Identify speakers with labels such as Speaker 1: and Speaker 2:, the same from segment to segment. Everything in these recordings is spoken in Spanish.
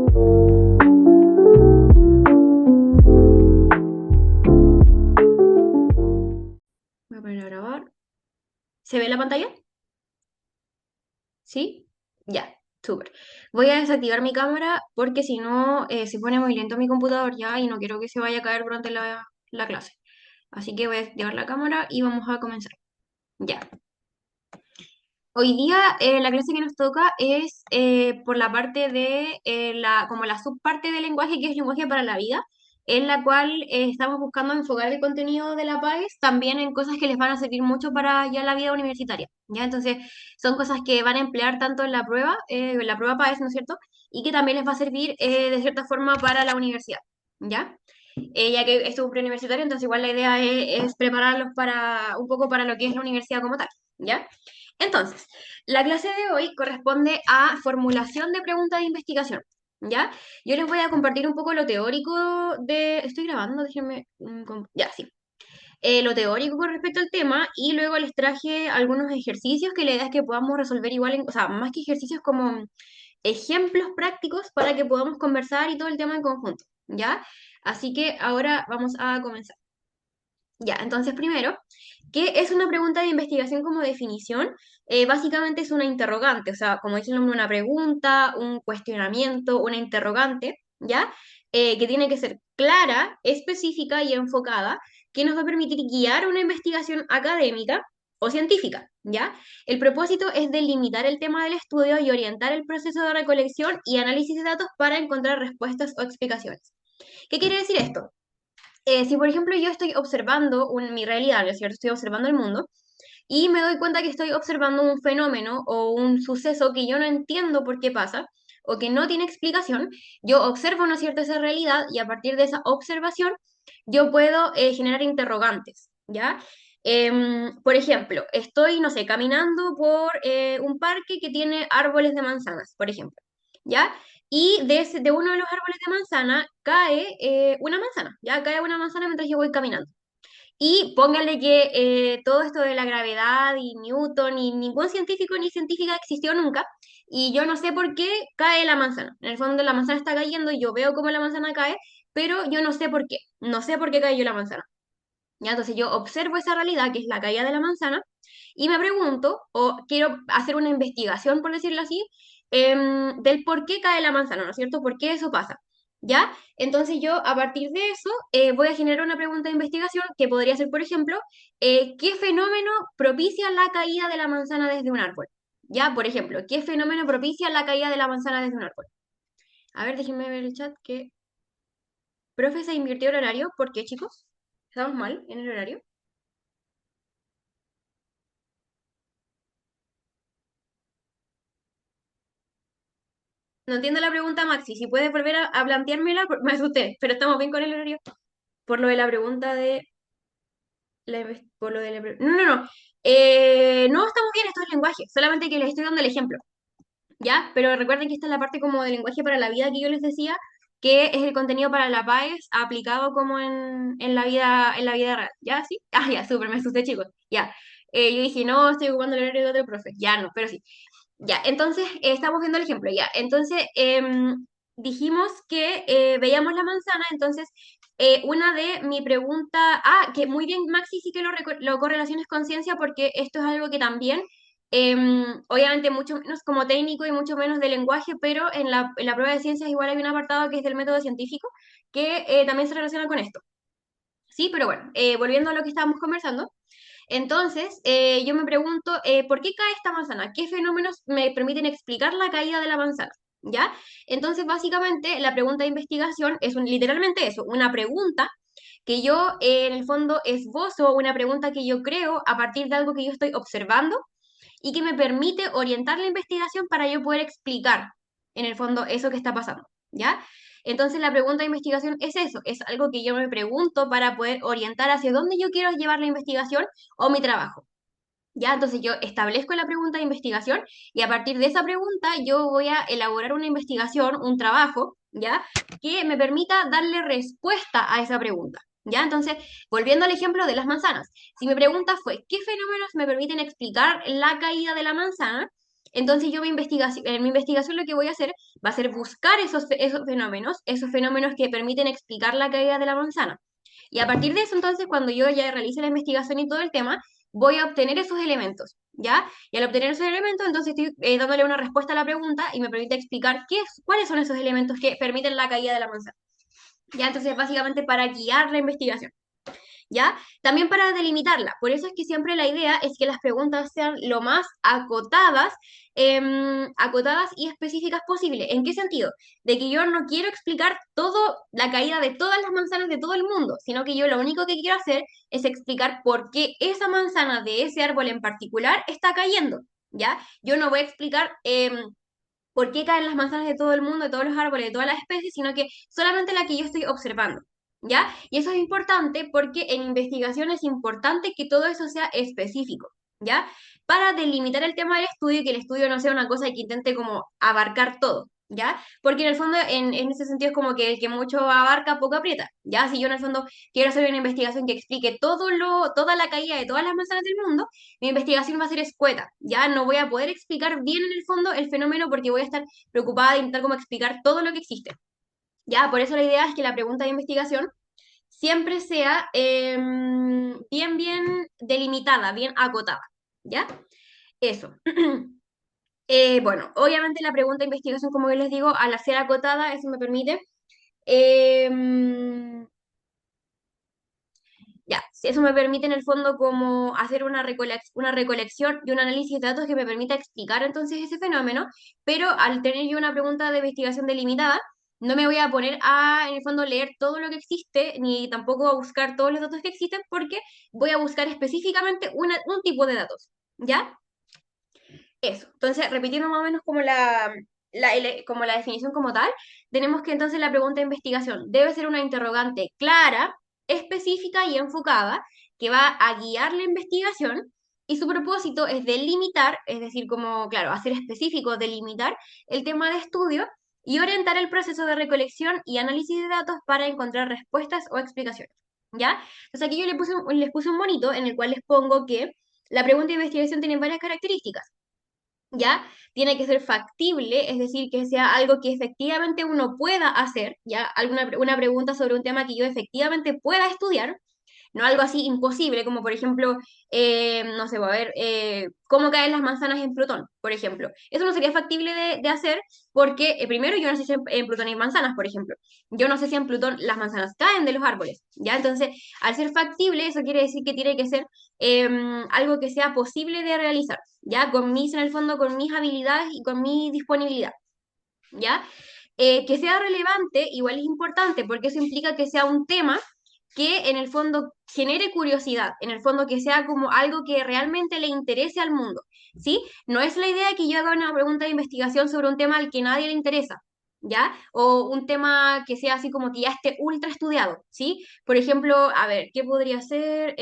Speaker 1: Voy a poner a grabar. ¿Se ve la pantalla? ¿Sí? Ya, súper. Voy a desactivar mi cámara porque si no se pone muy lento mi computador ya y no quiero que se vaya a caer durante la clase. Así que voy a desactivar la cámara y vamos a comenzar. Ya. Hoy día la clase que nos toca es por la parte de como la subparte del lenguaje que es lenguaje para la vida, en la cual estamos buscando enfocar el contenido de la PAES también en cosas que les van a servir mucho para ya la vida universitaria, ¿ya? Entonces, son cosas que van a emplear tanto en la prueba PAES, ¿no es cierto? Y que también les va a servir de cierta forma para la universidad, ¿ya? Ya que esto es un preuniversitario, entonces igual la idea es prepararlos para un poco para lo que es la universidad como tal, ¿ya? Entonces, la clase de hoy corresponde a formulación de preguntas de investigación, ¿ya? Yo les voy a compartir un poco lo teórico de... Estoy grabando, déjenme... Ya, sí. Lo teórico con respecto al tema y luego les traje algunos ejercicios que la idea es que podamos resolver igual, o sea, más que ejercicios como ejemplos prácticos para que podamos conversar y todo el tema en conjunto, ¿ya? Así que ahora vamos a comenzar. Ya, entonces primero, ¿qué es una pregunta de investigación como definición? Básicamente es una interrogante, o sea, como dice el nombre, una pregunta, un cuestionamiento, una interrogante, ¿ya? Que tiene que ser clara, específica y enfocada, que nos va a permitir guiar una investigación académica o científica, ¿ya? El propósito es delimitar el tema del estudio y orientar el proceso de recolección y análisis de datos para encontrar respuestas o explicaciones. ¿Qué quiere decir esto? Si por ejemplo yo estoy observando mi realidad, ¿no es cierto? Estoy observando el mundo y me doy cuenta que estoy observando un fenómeno o un suceso que yo no entiendo por qué pasa o que no tiene explicación, yo observo, ¿no es cierto?, esa realidad y a partir de esa observación yo puedo generar interrogantes, ¿ya? Por ejemplo, estoy, no sé, caminando por un parque que tiene árboles de manzanas, por ejemplo, ¿ya? Y de uno de los árboles de manzana cae una manzana, ya cae una manzana mientras yo voy caminando. Y póngale que todo esto de la gravedad y Newton y ningún científico ni científica existió nunca y yo no sé por qué cae la manzana. En el fondo la manzana está cayendo y yo veo cómo la manzana cae, pero yo no sé por qué. No sé por qué cayó la manzana. ¿Ya? Entonces yo observo esa realidad que es la caída de la manzana y me pregunto, o quiero hacer una investigación, por decirlo así, del por qué cae la manzana, ¿no es cierto? ¿Por qué eso pasa? ¿Ya? Entonces yo a partir de eso voy a generar una pregunta de investigación que podría ser, por ejemplo, ¿qué fenómeno propicia la caída de la manzana desde un árbol? ¿Ya? Por ejemplo, ¿qué fenómeno propicia la caída de la manzana desde un árbol? A ver, déjenme ver el chat que... Profe, se invirtió el horario. ¿Por qué, chicos? ¿Estamos mal en el horario? No entiendo la pregunta, Maxi. Si puedes volver a planteármela, me asusté, pero estamos bien con el horario. Por lo de la pregunta de... por lo de no, no, no. No, estamos bien, esto es lenguaje. Solamente que les estoy dando el ejemplo, ¿ya? Pero recuerden que esta es la parte como de lenguaje para la vida que yo les decía, que es el contenido para la PAES aplicado como en la vida real. ¿Ya? ¿Sí? Ah, ya, súper, me asusté, chicos. Ya. Yo dije, no, estoy ocupando el horario de otro profe. Ya no, pero sí. Ya, entonces estamos viendo el ejemplo, ya. Entonces dijimos que veíamos la manzana, entonces una de mi pregunta, que muy bien, Maxi, sí que lo correlaciones con ciencia porque esto es algo que también, obviamente mucho menos como técnico y mucho menos de lenguaje, pero en la prueba de ciencias igual hay un apartado que es del método científico que también se relaciona con esto. Sí, pero bueno, volviendo a lo que estábamos conversando. Entonces, yo me pregunto, ¿por qué cae esta manzana? ¿Qué fenómenos me permiten explicar la caída de la manzana? ¿Ya? Entonces, básicamente, la pregunta de investigación es literalmente eso, una pregunta que yo, en el fondo, esbozo, una pregunta que yo creo a partir de algo que yo estoy observando y que me permite orientar la investigación para yo poder explicar, en el fondo, eso que está pasando, ¿ya? Entonces la pregunta de investigación es eso, es algo que yo me pregunto para poder orientar hacia dónde yo quiero llevar la investigación o mi trabajo. ¿Ya? Entonces yo establezco la pregunta de investigación y a partir de esa pregunta yo voy a elaborar una investigación, un trabajo, ¿ya? Que me permita darle respuesta a esa pregunta. ¿Ya? Entonces, volviendo al ejemplo de las manzanas, si mi pregunta fue, ¿qué fenómenos me permiten explicar la caída de la manzana? Entonces yo en mi investigación lo que voy a hacer va a ser buscar esos fenómenos que permiten explicar la caída de la manzana. Y a partir de eso, entonces, cuando yo ya realice la investigación y todo el tema, voy a obtener esos elementos, ¿ya? Y al obtener esos elementos, entonces estoy dándole una respuesta a la pregunta y me permite explicar cuáles son esos elementos que permiten la caída de la manzana. ¿Ya? Entonces, básicamente para guiar la investigación. ¿Ya? También para delimitarla. Por eso es que siempre la idea es que las preguntas sean lo más acotadas y específicas posible. ¿En qué sentido? De que yo no quiero explicar todo la caída de todas las manzanas de todo el mundo, sino que yo lo único que quiero hacer es explicar por qué esa manzana de ese árbol en particular está cayendo. ¿Ya? Yo no voy a explicar por qué caen las manzanas de todo el mundo, de todos los árboles, de todas las especies, sino que solamente la que yo estoy observando. ¿Ya? Y eso es importante porque en investigación es importante que todo eso sea específico, ¿ya? Para delimitar el tema del estudio y que el estudio no sea una cosa que intente como abarcar todo, ¿ya? Porque en el fondo, en ese sentido es como que el que mucho abarca, poco aprieta, ¿ya? Si yo en el fondo quiero hacer una investigación que explique toda la caída de todas las manzanas del mundo, mi investigación va a ser escueta, ¿ya? No voy a poder explicar bien en el fondo el fenómeno porque voy a estar preocupada de intentar como explicar todo lo que existe. Ya, por eso la idea es que la pregunta de investigación siempre sea bien delimitada, bien acotada. ¿Ya? Eso. Bueno, obviamente la pregunta de investigación, como yo les digo, al ser acotada, eso me permite. em, ya, si eso me permite en el fondo como hacer una recolección y un análisis de datos que me permita explicar entonces ese fenómeno, pero al tener yo una pregunta de investigación delimitada, no me voy a poner a, en el fondo, leer todo lo que existe, ni tampoco a buscar todos los datos que existen, porque voy a buscar específicamente un tipo de datos, ¿ya? Eso. Entonces, repitiendo más o menos como como la definición como tal, tenemos que entonces la pregunta de investigación debe ser una interrogante clara, específica y enfocada que va a guiar la investigación y su propósito es delimitar, es decir, como, claro, hacer específico, delimitar el tema de estudio y orientar el proceso de recolección y análisis de datos para encontrar respuestas o explicaciones. ¿Ya? Entonces aquí yo les puse un monito en el cual les pongo que la pregunta de investigación tiene varias características. ¿Ya? Tiene que ser factible, es decir, que sea algo que efectivamente uno pueda hacer, ¿ya? Una pregunta sobre un tema que yo efectivamente pueda estudiar, no algo así imposible, como por ejemplo, no sé, va a ver, cómo caen las manzanas en Plutón, por ejemplo. Eso no sería factible de hacer porque, primero, yo no sé si en Plutón hay manzanas, por ejemplo. Yo no sé si en Plutón las manzanas caen de los árboles, ¿ya? Entonces, al ser factible, eso quiere decir que tiene que ser algo que sea posible de realizar, ¿ya? En el fondo, con mis habilidades y con mi disponibilidad, ¿ya? Que sea relevante, igual es importante, porque eso implica que sea un tema que en el fondo genere curiosidad, en el fondo que sea como algo que realmente le interese al mundo, ¿sí? No es la idea que yo haga una pregunta de investigación sobre un tema al que nadie le interesa, ¿ya? O un tema que sea así como que ya esté ultra estudiado, ¿sí? Por ejemplo, a ver, ¿qué podría ser?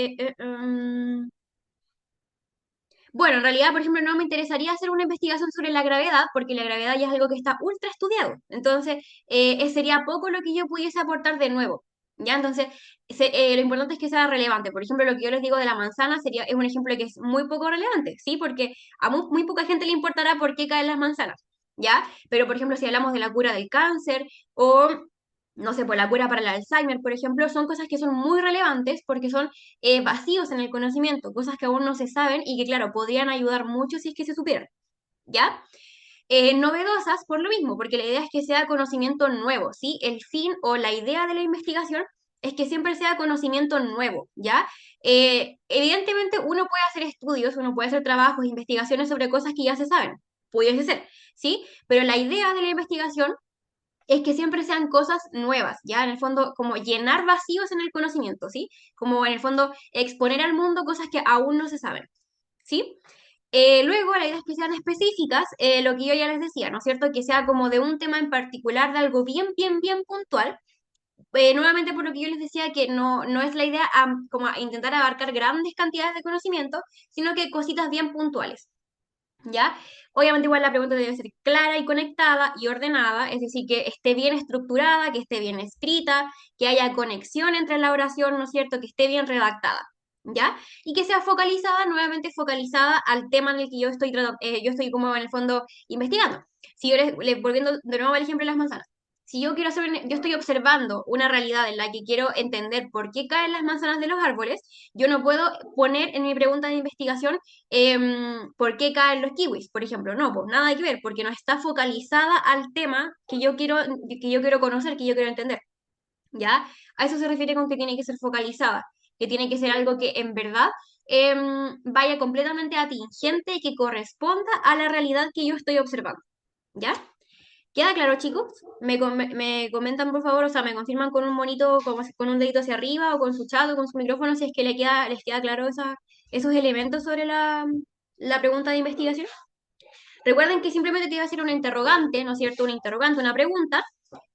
Speaker 1: Bueno, en realidad, por ejemplo, no me interesaría hacer una investigación sobre la gravedad, porque la gravedad ya es algo que está ultra estudiado. Entonces, sería poco lo que yo pudiese aportar de nuevo. ¿Ya? Entonces, lo importante es que sea relevante. Por ejemplo, lo que yo les digo de la manzana es un ejemplo que es muy poco relevante, ¿sí? Porque a muy poca gente le importará por qué caen las manzanas, ¿ya? Pero, por ejemplo, si hablamos de la cura del cáncer o no sé, por la cura para el Alzheimer, por ejemplo, son cosas que son muy relevantes porque son vacíos en el conocimiento, cosas que aún no se saben y que, claro, podrían ayudar mucho si es que se supieran, ¿ya? Novedosas por lo mismo, porque la idea es que sea conocimiento nuevo, ¿sí? El fin o la idea de la investigación es que siempre sea conocimiento nuevo, ¿ya? Evidentemente uno puede hacer estudios, uno puede hacer trabajos, investigaciones sobre cosas que ya se saben, pudiese ser, ¿sí? Pero la idea de la investigación es que siempre sean cosas nuevas, ¿ya? En el fondo, como llenar vacíos en el conocimiento, ¿sí? Como en el fondo exponer al mundo cosas que aún no se saben, ¿sí? Luego, la idea es que sean específicas, lo que yo ya les decía, ¿no es cierto? Que sea como de un tema en particular, de algo bien puntual. Nuevamente, por lo que yo les decía, que no es la idea como a intentar abarcar grandes cantidades de conocimiento, sino que cositas bien puntuales. ¿Ya? Obviamente igual la pregunta debe ser clara y conectada y ordenada, es decir, que esté bien estructurada, que esté bien escrita, que haya conexión entre la oración, ¿no es cierto? Que esté bien redactada, ¿ya? Y que sea focalizada, nuevamente focalizada al tema en el que yo estoy como en el fondo investigando. Si yo volviendo de nuevo al ejemplo de las manzanas. Si yo quiero hacer, yo estoy observando una realidad en la que quiero entender por qué caen las manzanas de los árboles, yo no puedo poner en mi pregunta de investigación por qué caen los kiwis, por ejemplo. No, pues nada que ver, porque no está focalizada al tema que yo quiero conocer, que yo quiero entender. ¿Ya? A eso se refiere con que tiene que ser focalizada, que tiene que ser algo que en verdad vaya completamente atingente y que corresponda a la realidad que yo estoy observando, ¿ya? ¿Queda claro, chicos? Me comentan, por favor, o sea, me confirman con un monito, como con un dedito hacia arriba, o con su chat, o con su micrófono, si es que les queda claro esos elementos sobre la pregunta de investigación. Recuerden que simplemente te iba a hacer una interrogante, ¿no es cierto? Una interrogante, una pregunta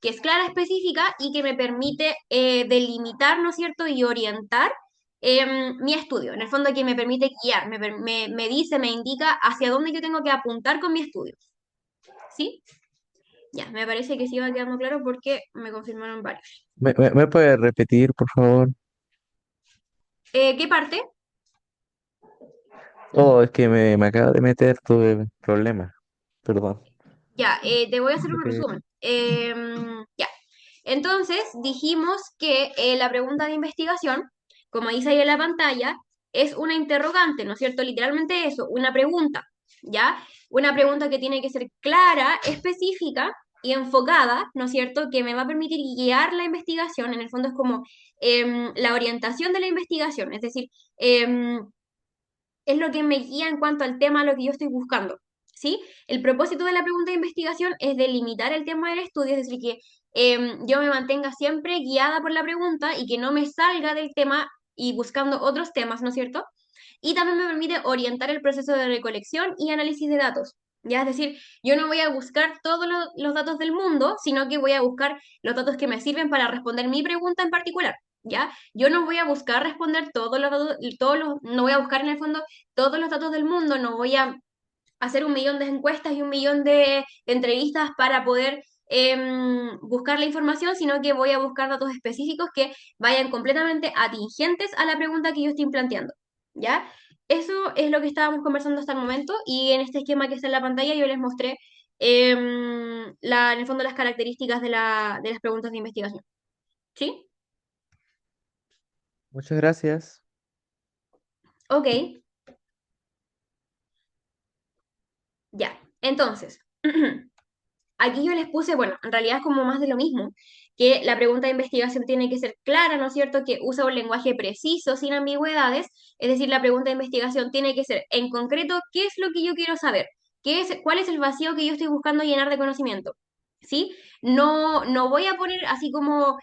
Speaker 1: que es clara, específica y que me permite delimitar, ¿no es cierto? Y orientar mi estudio. En el fondo, que me permite guiar, me dice, me indica hacia dónde yo tengo que apuntar con mi estudio. ¿Sí? Ya, me parece que sí va quedando claro porque me confirmaron varios.
Speaker 2: ¿Me puede repetir, por favor?
Speaker 1: ¿Qué parte?
Speaker 2: Oh, es que me acaba de meter, tuve problemas. Perdón.
Speaker 1: Ya, te voy a hacer un
Speaker 2: Eh,
Speaker 1: resumen. Ya, entonces dijimos que la pregunta de investigación, como dice ahí en la pantalla, es una interrogante, ¿no es cierto? Literalmente eso, una pregunta, ¿ya? Una pregunta que tiene que ser clara, específica y enfocada, ¿no es cierto? Que me va a permitir guiar la investigación, en el fondo es como la orientación de la investigación, es decir, em, es lo que me guía en cuanto al tema a lo que yo estoy buscando. ¿Sí? El propósito de la pregunta de investigación es delimitar el tema del estudio, es decir, que yo me mantenga siempre guiada por la pregunta y que no me salga del tema y buscando otros temas, ¿no es cierto? Y también me permite orientar el proceso de recolección y análisis de datos. ¿Ya? Es decir, yo no voy a buscar todos los datos del mundo, sino que voy a buscar los datos que me sirven para responder mi pregunta en particular. ¿Ya? Yo no voy a buscar responder no voy a buscar en el fondo todos los datos del mundo, no voy a hacer un millón de encuestas y un millón de entrevistas para poder buscar la información, sino que voy a buscar datos específicos que vayan completamente atingentes a la pregunta que yo estoy planteando, ¿ya? Eso es lo que estábamos conversando hasta el momento y en este esquema que está en la pantalla yo les mostré en el fondo las características de las preguntas de investigación, ¿sí?
Speaker 2: Muchas gracias.
Speaker 1: Ok, ya. Entonces, aquí yo les puse, bueno, en realidad es como más de lo mismo, que la pregunta de investigación tiene que ser clara, ¿no es cierto? Que usa un lenguaje preciso, sin ambigüedades, es decir, la pregunta de investigación tiene que ser en concreto, ¿qué es lo que yo quiero saber? ¿Cuál es el vacío que yo estoy buscando llenar de conocimiento? ¿Sí? No voy a poner así como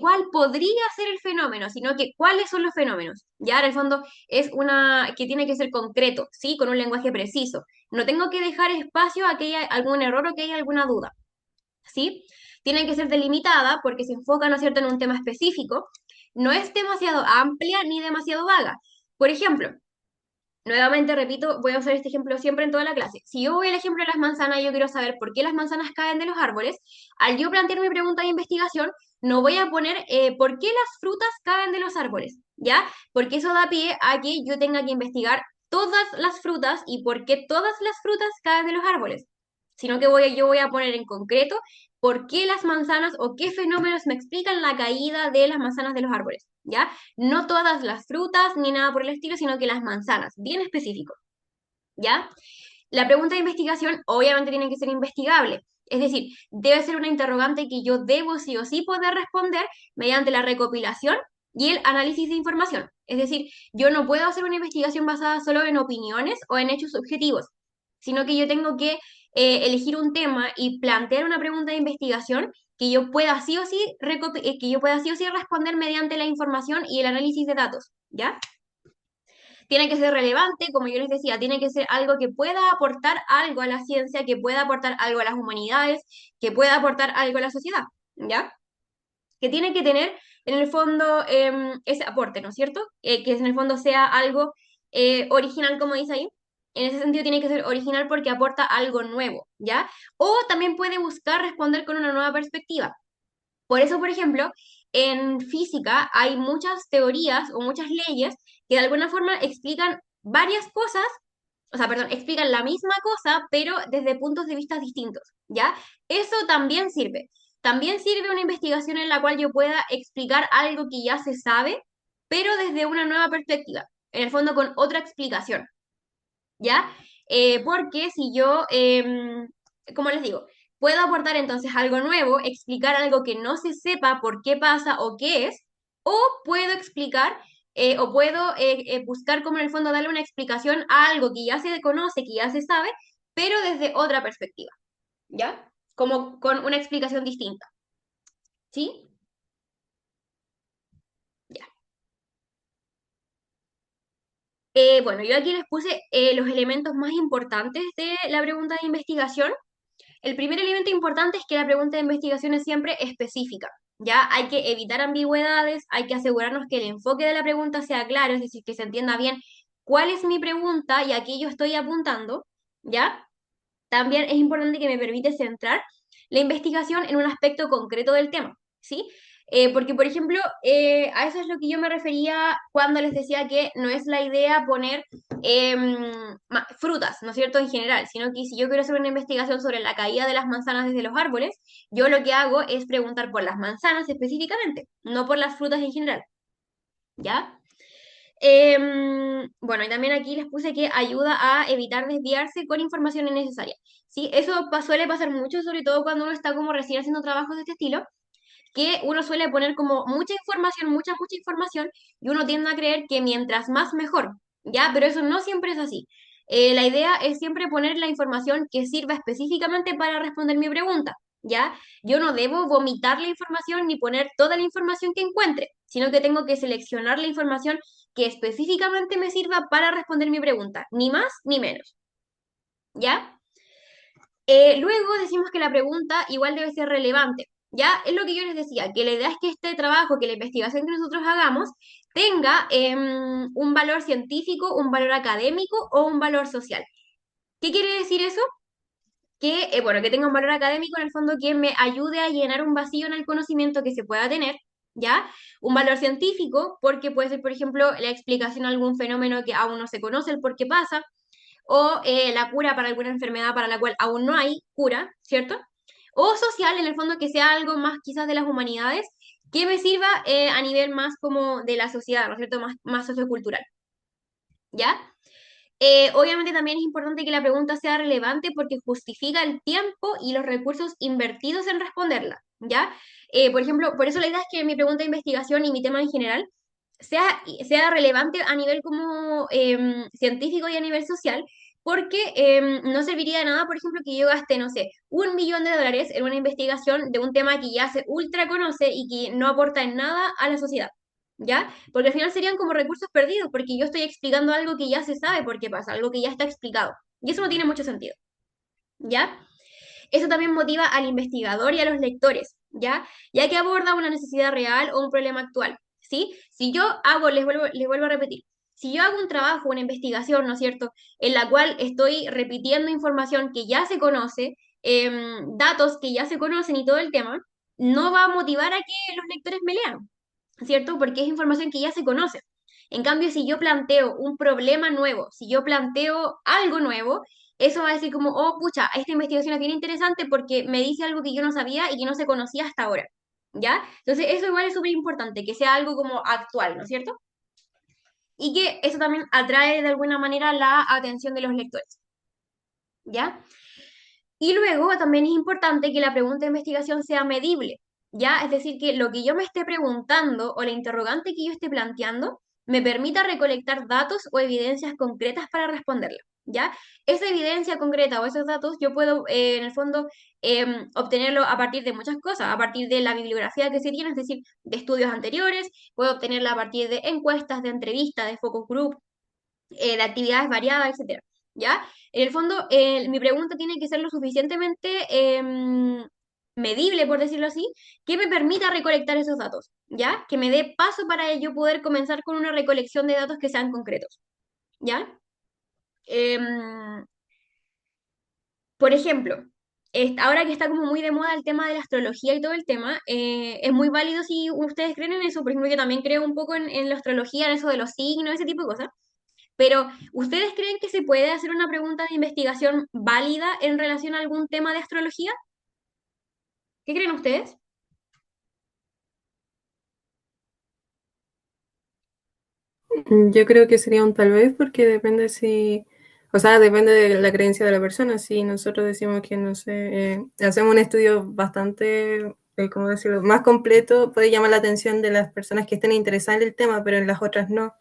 Speaker 1: cuál podría ser el fenómeno, sino que cuáles son los fenómenos. Ya, en el fondo es una que tiene que ser concreto, ¿sí? Con un lenguaje preciso. No tengo que dejar espacio a que haya algún error o que haya alguna duda, ¿sí? Tiene que ser delimitada porque se enfoca, ¿no es cierto?, en un tema específico. No es demasiado amplia ni demasiado vaga. Por ejemplo, nuevamente repito, voy a usar este ejemplo siempre en toda la clase. Si yo voy al ejemplo de las manzanas, yo quiero saber por qué las manzanas caen de los árboles. Al yo plantear mi pregunta de investigación, no voy a poner por qué las frutas caen de los árboles, ¿ya? Porque eso da pie a que yo tenga que investigar todas las frutas y por qué todas las frutas caen de los árboles. Sino que yo voy a poner en concreto por qué las manzanas o qué fenómenos me explican la caída de las manzanas de los árboles, ¿ya? No todas las frutas ni nada por el estilo, sino que las manzanas, bien específico, ¿ya? La pregunta de investigación obviamente tiene que ser investigable, es decir, debe ser una interrogante que yo debo sí o sí poder responder mediante la recopilación y el análisis de información. Es decir, yo no puedo hacer una investigación basada solo en opiniones o en hechos subjetivos, sino que yo tengo que elegir un tema y plantear una pregunta de investigación que yo pueda sí o sí que yo pueda sí o sí responder mediante la información y el análisis de datos, ¿ya? Tiene que ser relevante, como yo les decía, tiene que ser algo que pueda aportar algo a la ciencia, que pueda aportar algo a las humanidades, que pueda aportar algo a la sociedad, ¿ya? Que tiene que tener en el fondo ese aporte, ¿no es cierto? Que en el fondo sea algo original, como dice ahí. En ese sentido tiene que ser original porque aporta algo nuevo, ¿ya? O también puede buscar responder con una nueva perspectiva. Por eso, por ejemplo, en física hay muchas teorías o muchas leyes que de alguna forma explican varias cosas, o sea, perdón, explican la misma cosa, pero desde puntos de vista distintos, ¿ya? Eso también sirve. También sirve una investigación en la cual yo pueda explicar algo que ya se sabe, pero desde una nueva perspectiva, en el fondo con otra explicación. ¿Ya? Porque si yo, como les digo, puedo aportar entonces algo nuevo, explicar algo que no se sepa por qué pasa o qué es, o puedo explicar o puedo buscar como en el fondo darle una explicación a algo que ya se conoce, que ya se sabe, pero desde otra perspectiva, ¿ya? Como con una explicación distinta, ¿sí? Ya. Bueno, yo aquí les puse los elementos más importantes de la pregunta de investigación. El primer elemento importante es que la pregunta de investigación es siempre específica. Ya hay que evitar ambigüedades, hay que asegurarnos que el enfoque de la pregunta sea claro, es decir, que se entienda bien cuál es mi pregunta y a qué yo estoy apuntando, ¿ya? También es importante que me permite centrar la investigación en un aspecto concreto del tema, ¿sí? Porque, por ejemplo, a eso es lo que yo me refería cuando les decía que no es la idea poner frutas, ¿no es cierto?, en general, sino que si yo quiero hacer una investigación sobre la caída de las manzanas desde los árboles, yo lo que hago es preguntar por las manzanas específicamente, no por las frutas en general, ¿ya? Bueno, y también aquí les puse que ayuda a evitar desviarse con información innecesaria. ¿Sí? Eso suele pasar mucho, sobre todo cuando uno está como recién haciendo trabajos de este estilo, que uno suele poner como mucha información, mucha información, y uno tiende a creer que mientras más mejor, ¿ya? Pero eso no siempre es así. La idea es siempre poner la información que sirva específicamente para responder mi pregunta, ¿ya? Yo no debo vomitar la información ni poner toda la información que encuentre, sino que tengo que seleccionar la información que específicamente me sirva para responder mi pregunta, ni más ni menos, ¿ya? Luego decimos que la pregunta igual debe ser relevante. Ya es lo que yo les decía, que la idea es que este trabajo, que la investigación que nosotros hagamos, tenga un valor científico, un valor académico o un valor social. ¿Qué quiere decir eso? Que, bueno, que tenga un valor académico en el fondo que me ayude a llenar un vacío en el conocimiento que se pueda tener, ¿ya? Un valor científico, porque puede ser, por ejemplo, la explicación a algún fenómeno que aún no se conoce el por qué pasa, o la cura para alguna enfermedad para la cual aún no hay cura, ¿cierto? O social, en el fondo, que sea algo más quizás de las humanidades, que me sirva a nivel más como de la sociedad, ¿no es cierto? Más sociocultural, ¿ya? Obviamente también es importante que la pregunta sea relevante porque justifica el tiempo y los recursos invertidos en responderla, ¿ya? Por ejemplo, por eso la idea es que mi pregunta de investigación y mi tema en general sea relevante a nivel como científico y a nivel social, porque no serviría de nada, por ejemplo, que yo gaste, no sé, $1 millón en una investigación de un tema que ya se ultra conoce y que no aporta en nada a la sociedad. ¿Ya? Porque al final serían como recursos perdidos, porque yo estoy explicando algo que ya se sabe por qué pasa, algo que ya está explicado. Y eso no tiene mucho sentido, ¿ya? Eso también motiva al investigador y a los lectores, ¿ya? Ya que aborda una necesidad real o un problema actual, ¿sí? Si yo hago, les vuelvo a repetir, si yo hago un trabajo, una investigación, ¿no es cierto?, en la cual estoy repitiendo información que ya se conoce, datos que ya se conocen y todo el tema, no va a motivar a que los lectores me lean, ¿cierto? Porque es información que ya se conoce. En cambio, si yo planteo un problema nuevo, si yo planteo algo nuevo, eso va a decir como, oh, pucha, esta investigación es bien interesante porque me dice algo que yo no sabía y que no se conocía hasta ahora, ¿ya? Entonces, eso igual es súper importante, que sea algo como actual, ¿no es cierto? Y que eso también atrae de alguna manera la atención de los lectores, ¿ya? Y luego también es importante que la pregunta de investigación sea medible, ¿ya? Es decir, que lo que yo me esté preguntando o la interrogante que yo esté planteando me permita recolectar datos o evidencias concretas para responderla, ¿ya? Esa evidencia concreta o esos datos yo puedo, en el fondo, obtenerlo a partir de muchas cosas, a partir de la bibliografía que se tiene, es decir, de estudios anteriores, puedo obtenerla a partir de encuestas, de entrevistas, de focus group, de actividades variadas, etcétera, ¿ya? En el fondo, mi pregunta tiene que ser lo suficientemente medible, por decirlo así, que me permita recolectar esos datos, ¿ya? Que me dé paso para ello poder comenzar con una recolección de datos que sean concretos, ¿ya? Em, por ejemplo, ahora que está como muy de moda el tema de la astrología y todo el tema, es muy válido si ustedes creen en eso. Por ejemplo, yo también creo un poco en la astrología, en eso de los signos, ese tipo de cosas. Pero, ¿ustedes creen que se puede hacer una pregunta de investigación válida en relación a algún tema de astrología? ¿Qué creen ustedes?
Speaker 3: Yo creo que sería un tal vez porque depende si, o sea, depende de la creencia de la persona. Si nosotros decimos que, no sé, hacemos un estudio bastante, ¿cómo decirlo?, más completo, puede llamar la atención de las personas que estén interesadas en el tema, pero en las otras no.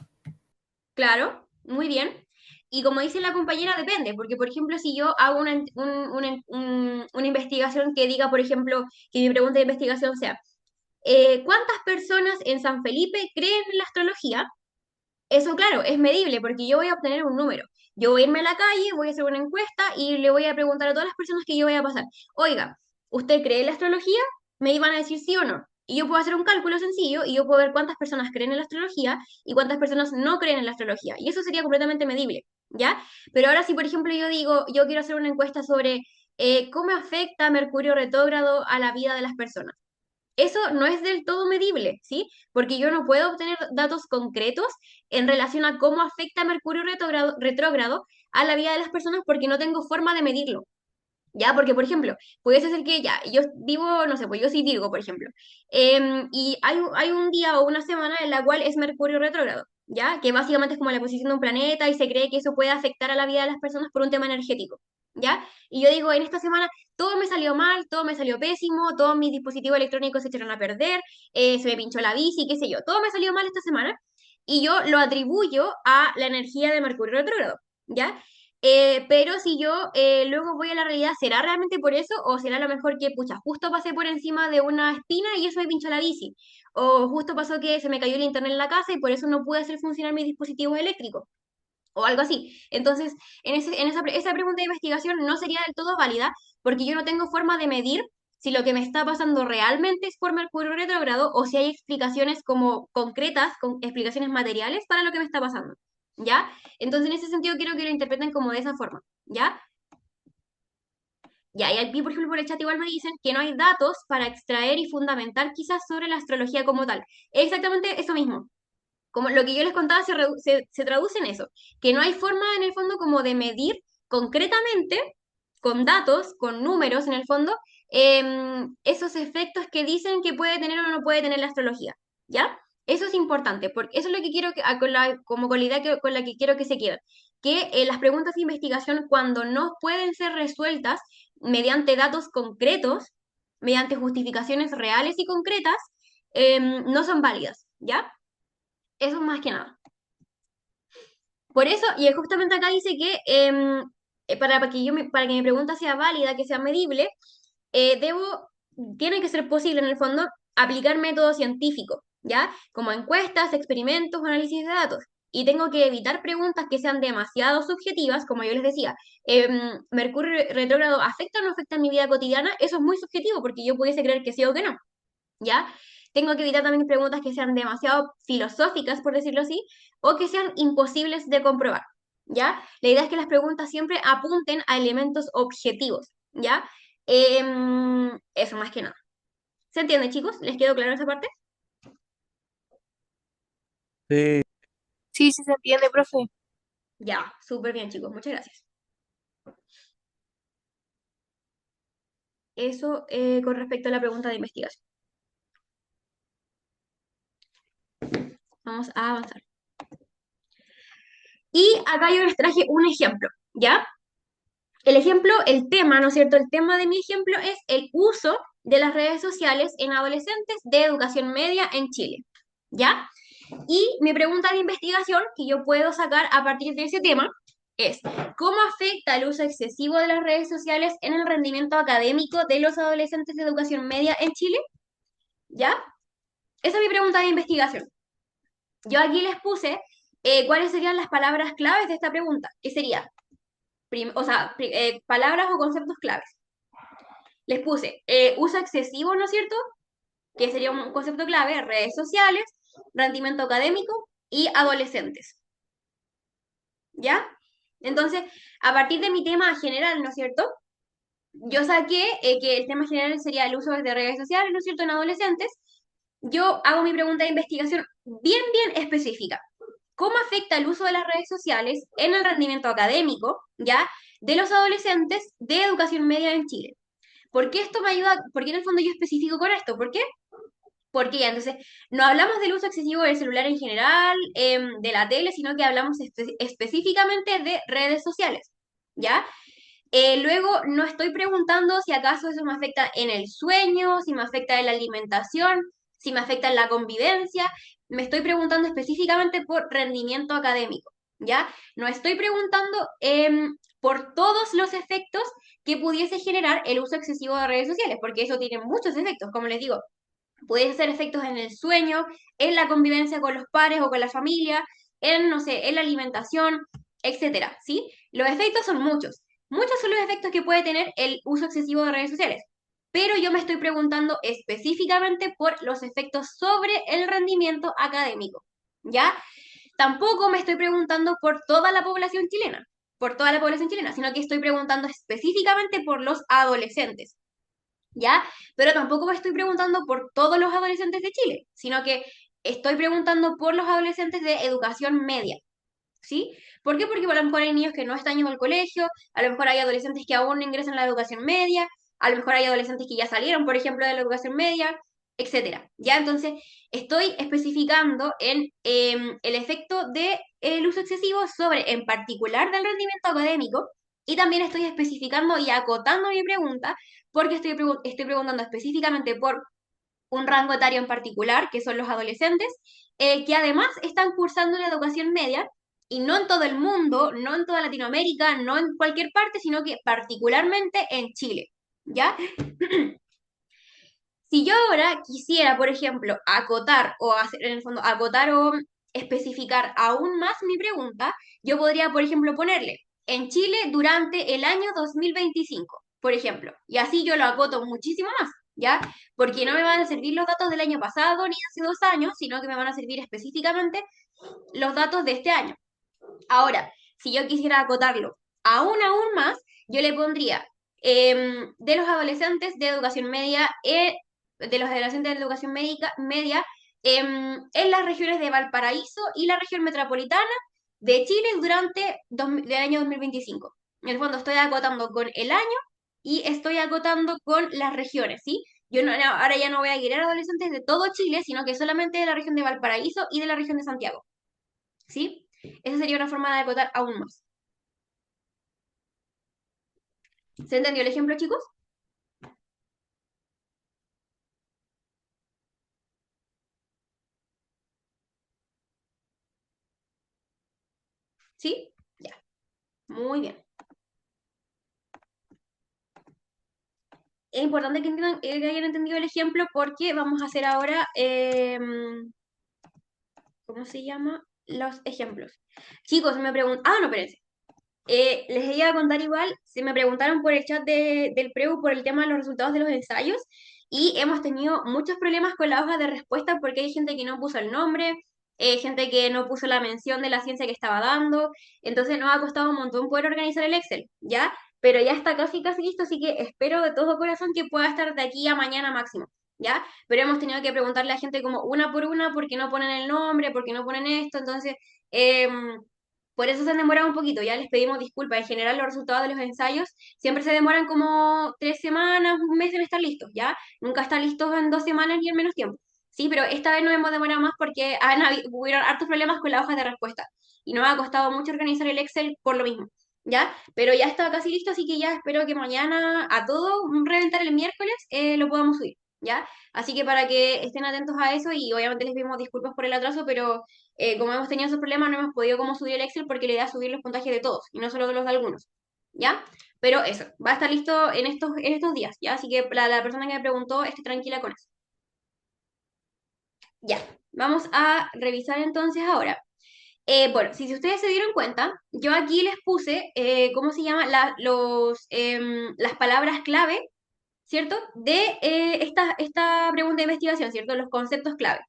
Speaker 1: Claro, muy bien. Y como dice la compañera, depende, porque por ejemplo, si yo hago una investigación que diga, por ejemplo, que mi pregunta de investigación sea, ¿cuántas personas en San Felipe creen en la astrología? Eso, claro, es medible porque yo voy a obtener un número. Yo voy a irme a la calle, voy a hacer una encuesta y le voy a preguntar a todas las personas que yo voy a pasar, oiga, ¿usted cree en la astrología? Me iban a decir sí o no. Y yo puedo hacer un cálculo sencillo y yo puedo ver cuántas personas creen en la astrología y cuántas personas no creen en la astrología. Y eso sería completamente medible, ¿ya? Pero ahora si, por ejemplo, yo digo, yo quiero hacer una encuesta sobre cómo afecta Mercurio retrógrado a la vida de las personas. Eso no es del todo medible, ¿sí? Porque yo no puedo obtener datos concretos en relación a cómo afecta Mercurio retrógrado a la vida de las personas porque no tengo forma de medirlo. ¿Ya? Porque, por ejemplo, puede ser que ya, yo vivo, no sé, pues yo soy Virgo, por ejemplo, y hay un día o una semana en la cual es Mercurio retrógrado, ¿ya? Que básicamente es como la posición de un planeta y se cree que eso puede afectar a la vida de las personas por un tema energético, ¿ya? Y yo digo, en esta semana todo me salió mal, todo me salió pésimo, todos mis dispositivos electrónicos se echaron a perder, se me pinchó la bici, qué sé yo, todo me salió mal esta semana y yo lo atribuyo a la energía de Mercurio retrógrado, ¿ya? Pero si yo luego voy a la realidad, ¿será realmente por eso? ¿O será a lo mejor que, pucha, justo pasé por encima de una espina y eso me pinchó la bici? ¿O justo pasó que se me cayó el internet en la casa y por eso no pude hacer funcionar mis dispositivos eléctricos? O algo así. Entonces, esa pregunta de investigación no sería del todo válida porque yo no tengo forma de medir si lo que me está pasando realmente es por Mercurio retrógrado o si hay explicaciones como concretas, con explicaciones materiales para lo que me está pasando. ¿Ya? Entonces, en ese sentido, quiero que lo interpreten como de esa forma. ¿Ya? Ya, y aquí, por ejemplo, por el chat igual me dicen que no hay datos para extraer y fundamentar quizás sobre la astrología como tal. Exactamente eso mismo. Como lo que yo les contaba se traduce en eso, que no hay forma en el fondo como de medir concretamente, con datos, con números en el fondo, esos efectos que dicen que puede tener o no puede tener la astrología, ¿ya? Eso es importante, porque eso es lo que quiero como con la idea con la que quiero que se queden, que las preguntas de investigación cuando no pueden ser resueltas mediante datos concretos, mediante justificaciones reales y concretas, no son válidas, ¿ya? Eso más que nada. Por eso, y justamente acá dice que para que mi pregunta sea válida, que sea medible, tiene que ser posible en el fondo aplicar métodos científicos, ¿ya? Como encuestas, experimentos, análisis de datos. Y tengo que evitar preguntas que sean demasiado subjetivas, como yo les decía. ¿Mercurio retrógrado afecta o no afecta en mi vida cotidiana? Eso es muy subjetivo, porque yo pudiese creer que sí o que no. ¿Ya? Tengo que evitar también preguntas que sean demasiado filosóficas, por decirlo así, o que sean imposibles de comprobar, ¿ya? La idea es que las preguntas siempre apunten a elementos objetivos, ¿ya? Eso más que nada. ¿Se entiende, chicos? ¿Les quedó claro esa parte?
Speaker 2: Sí,
Speaker 4: Sí, sí se entiende, profe.
Speaker 1: Ya, súper bien, chicos. Muchas gracias. Eso con respecto a la pregunta de investigación. Vamos a avanzar. Y acá yo les traje un ejemplo, ¿ya? El ejemplo, el tema, ¿no es cierto? El tema de mi ejemplo es el uso de las redes sociales en adolescentes de educación media en Chile. ¿Ya? Y mi pregunta de investigación que yo puedo sacar a partir de ese tema es, ¿cómo afecta el uso excesivo de las redes sociales en el rendimiento académico de los adolescentes de educación media en Chile? ¿Ya? Esa es mi pregunta de investigación. Yo aquí les puse cuáles serían las palabras claves de esta pregunta, que sería, palabras o conceptos claves. Les puse uso excesivo, ¿no es cierto? Que sería un concepto clave, redes sociales, rendimiento académico y adolescentes. ¿Ya? Entonces, a partir de mi tema general, ¿no es cierto? yo saqué que el tema general sería el uso de redes sociales, ¿no es cierto?, en adolescentes. Yo hago mi pregunta de investigación bien específica. ¿Cómo afecta el uso de las redes sociales en el rendimiento académico, ya, de los adolescentes de educación media en Chile? ¿Por qué esto me ayuda? ¿Por qué en el fondo yo especifico con esto? ¿Por qué? Porque ya, entonces, no hablamos del uso excesivo del celular en general, de la tele, sino que hablamos específicamente de redes sociales, ¿ya? Luego, no estoy preguntando si acaso eso me afecta en el sueño, si me afecta en la alimentación, si me afecta en la convivencia. Me estoy preguntando específicamente por rendimiento académico, ¿ya? No estoy preguntando por todos los efectos que pudiese generar el uso excesivo de redes sociales, porque eso tiene muchos efectos, como les digo. Puede hacer efectos en el sueño, en la convivencia con los pares o con la familia, en, no sé, en la alimentación, etcétera, ¿sí? Los efectos son muchos. Muchos son los efectos que puede tener el uso excesivo de redes sociales. Pero yo me estoy preguntando específicamente por los efectos sobre el rendimiento académico, ¿ya? Tampoco me estoy preguntando por toda la población chilena, sino que estoy preguntando específicamente por los adolescentes. ¿Ya? Pero tampoco me estoy preguntando por todos los adolescentes de Chile, sino que estoy preguntando por los adolescentes de educación media, ¿sí? ¿Por qué? Porque a lo mejor hay niños que no están yendo al colegio, a lo mejor hay adolescentes que aún no ingresan a la educación media, a lo mejor hay adolescentes que ya salieron, por ejemplo, de la educación media, etcétera. ¿Ya? Entonces, estoy especificando en el efecto del uso excesivo sobre, en particular, del rendimiento académico, y también estoy especificando y acotando mi pregunta porque estoy preguntando específicamente por un rango etario en particular, que son los adolescentes, que además están cursando la educación media, y no en todo el mundo, no en toda Latinoamérica, no en cualquier parte, sino que particularmente en Chile, ¿ya? Si yo ahora quisiera, por ejemplo, acotar o hacer, en el fondo, acotar o especificar aún más mi pregunta, yo podría, por ejemplo, ponerle en Chile durante el año 2025, por ejemplo, y así yo lo acoto muchísimo más, ¿ya? Porque no me van a servir los datos del año pasado ni de hace 2 años, sino que me van a servir específicamente los datos de este año. Ahora, si yo quisiera acotarlo aún más, yo le pondría de los adolescentes de educación media, de los adolescentes de educación media en las regiones de Valparaíso y la región metropolitana de Chile durante el año 2025. En el fondo estoy acotando con el año y estoy acotando con las regiones, ¿sí? Yo ahora ya no voy a querer adolescentes de todo Chile, sino que solamente de la región de Valparaíso y de la región de Santiago, ¿sí? Esa sería una forma de acotar aún más. ¿Se entendió el ejemplo, chicos? ¿Sí? Ya. Muy bien. Es importante que, que hayan entendido el ejemplo porque vamos a hacer ahora, ¿cómo se llama? Los ejemplos. Chicos, me preguntan... Ah, no, espérense. Les iba a contar igual, se me preguntaron por el chat del PREU por el tema de los resultados de los ensayos y hemos tenido muchos problemas con la hoja de respuesta porque hay gente que no puso el nombre, gente que no puso la mención de la ciencia que estaba dando, entonces nos ha costado un montón poder organizar el Excel, ¿ya? Pero ya está casi listo, así que espero de todo corazón que pueda estar de aquí a mañana máximo, ¿ya? Pero hemos tenido que preguntarle a la gente como una por una por qué no ponen el nombre, por qué no ponen esto, entonces... por eso se han demorado un poquito, ya les pedimos disculpas. En general, los resultados de los ensayos siempre se demoran como 3 semanas, un mes en estar listos, ¿ya? Nunca están listos en 2 semanas ni en menos tiempo. Sí, pero esta vez nos hemos demorado más porque hubieron hartos problemas con la hoja de respuesta y nos ha costado mucho organizar el Excel por lo mismo, ¿ya? Pero ya está casi listo, así que ya espero que mañana a todo, reventar el miércoles, lo podamos subir, ¿ya? Así que para que estén atentos a eso y obviamente les pedimos disculpas por el atraso, pero como hemos tenido esos problemas, no hemos podido como subir el Excel porque la idea es subir los puntajes de todos y no solo de los de algunos, ¿ya? Pero eso, va a estar listo en estos días, ¿ya? Así que la persona que me preguntó esté tranquila con eso. Ya, vamos a revisar entonces ahora. Bueno, si ustedes se dieron cuenta, yo aquí les puse, ¿cómo se llama? Las palabras clave, ¿cierto? De esta pregunta de investigación, ¿cierto? Los conceptos clave.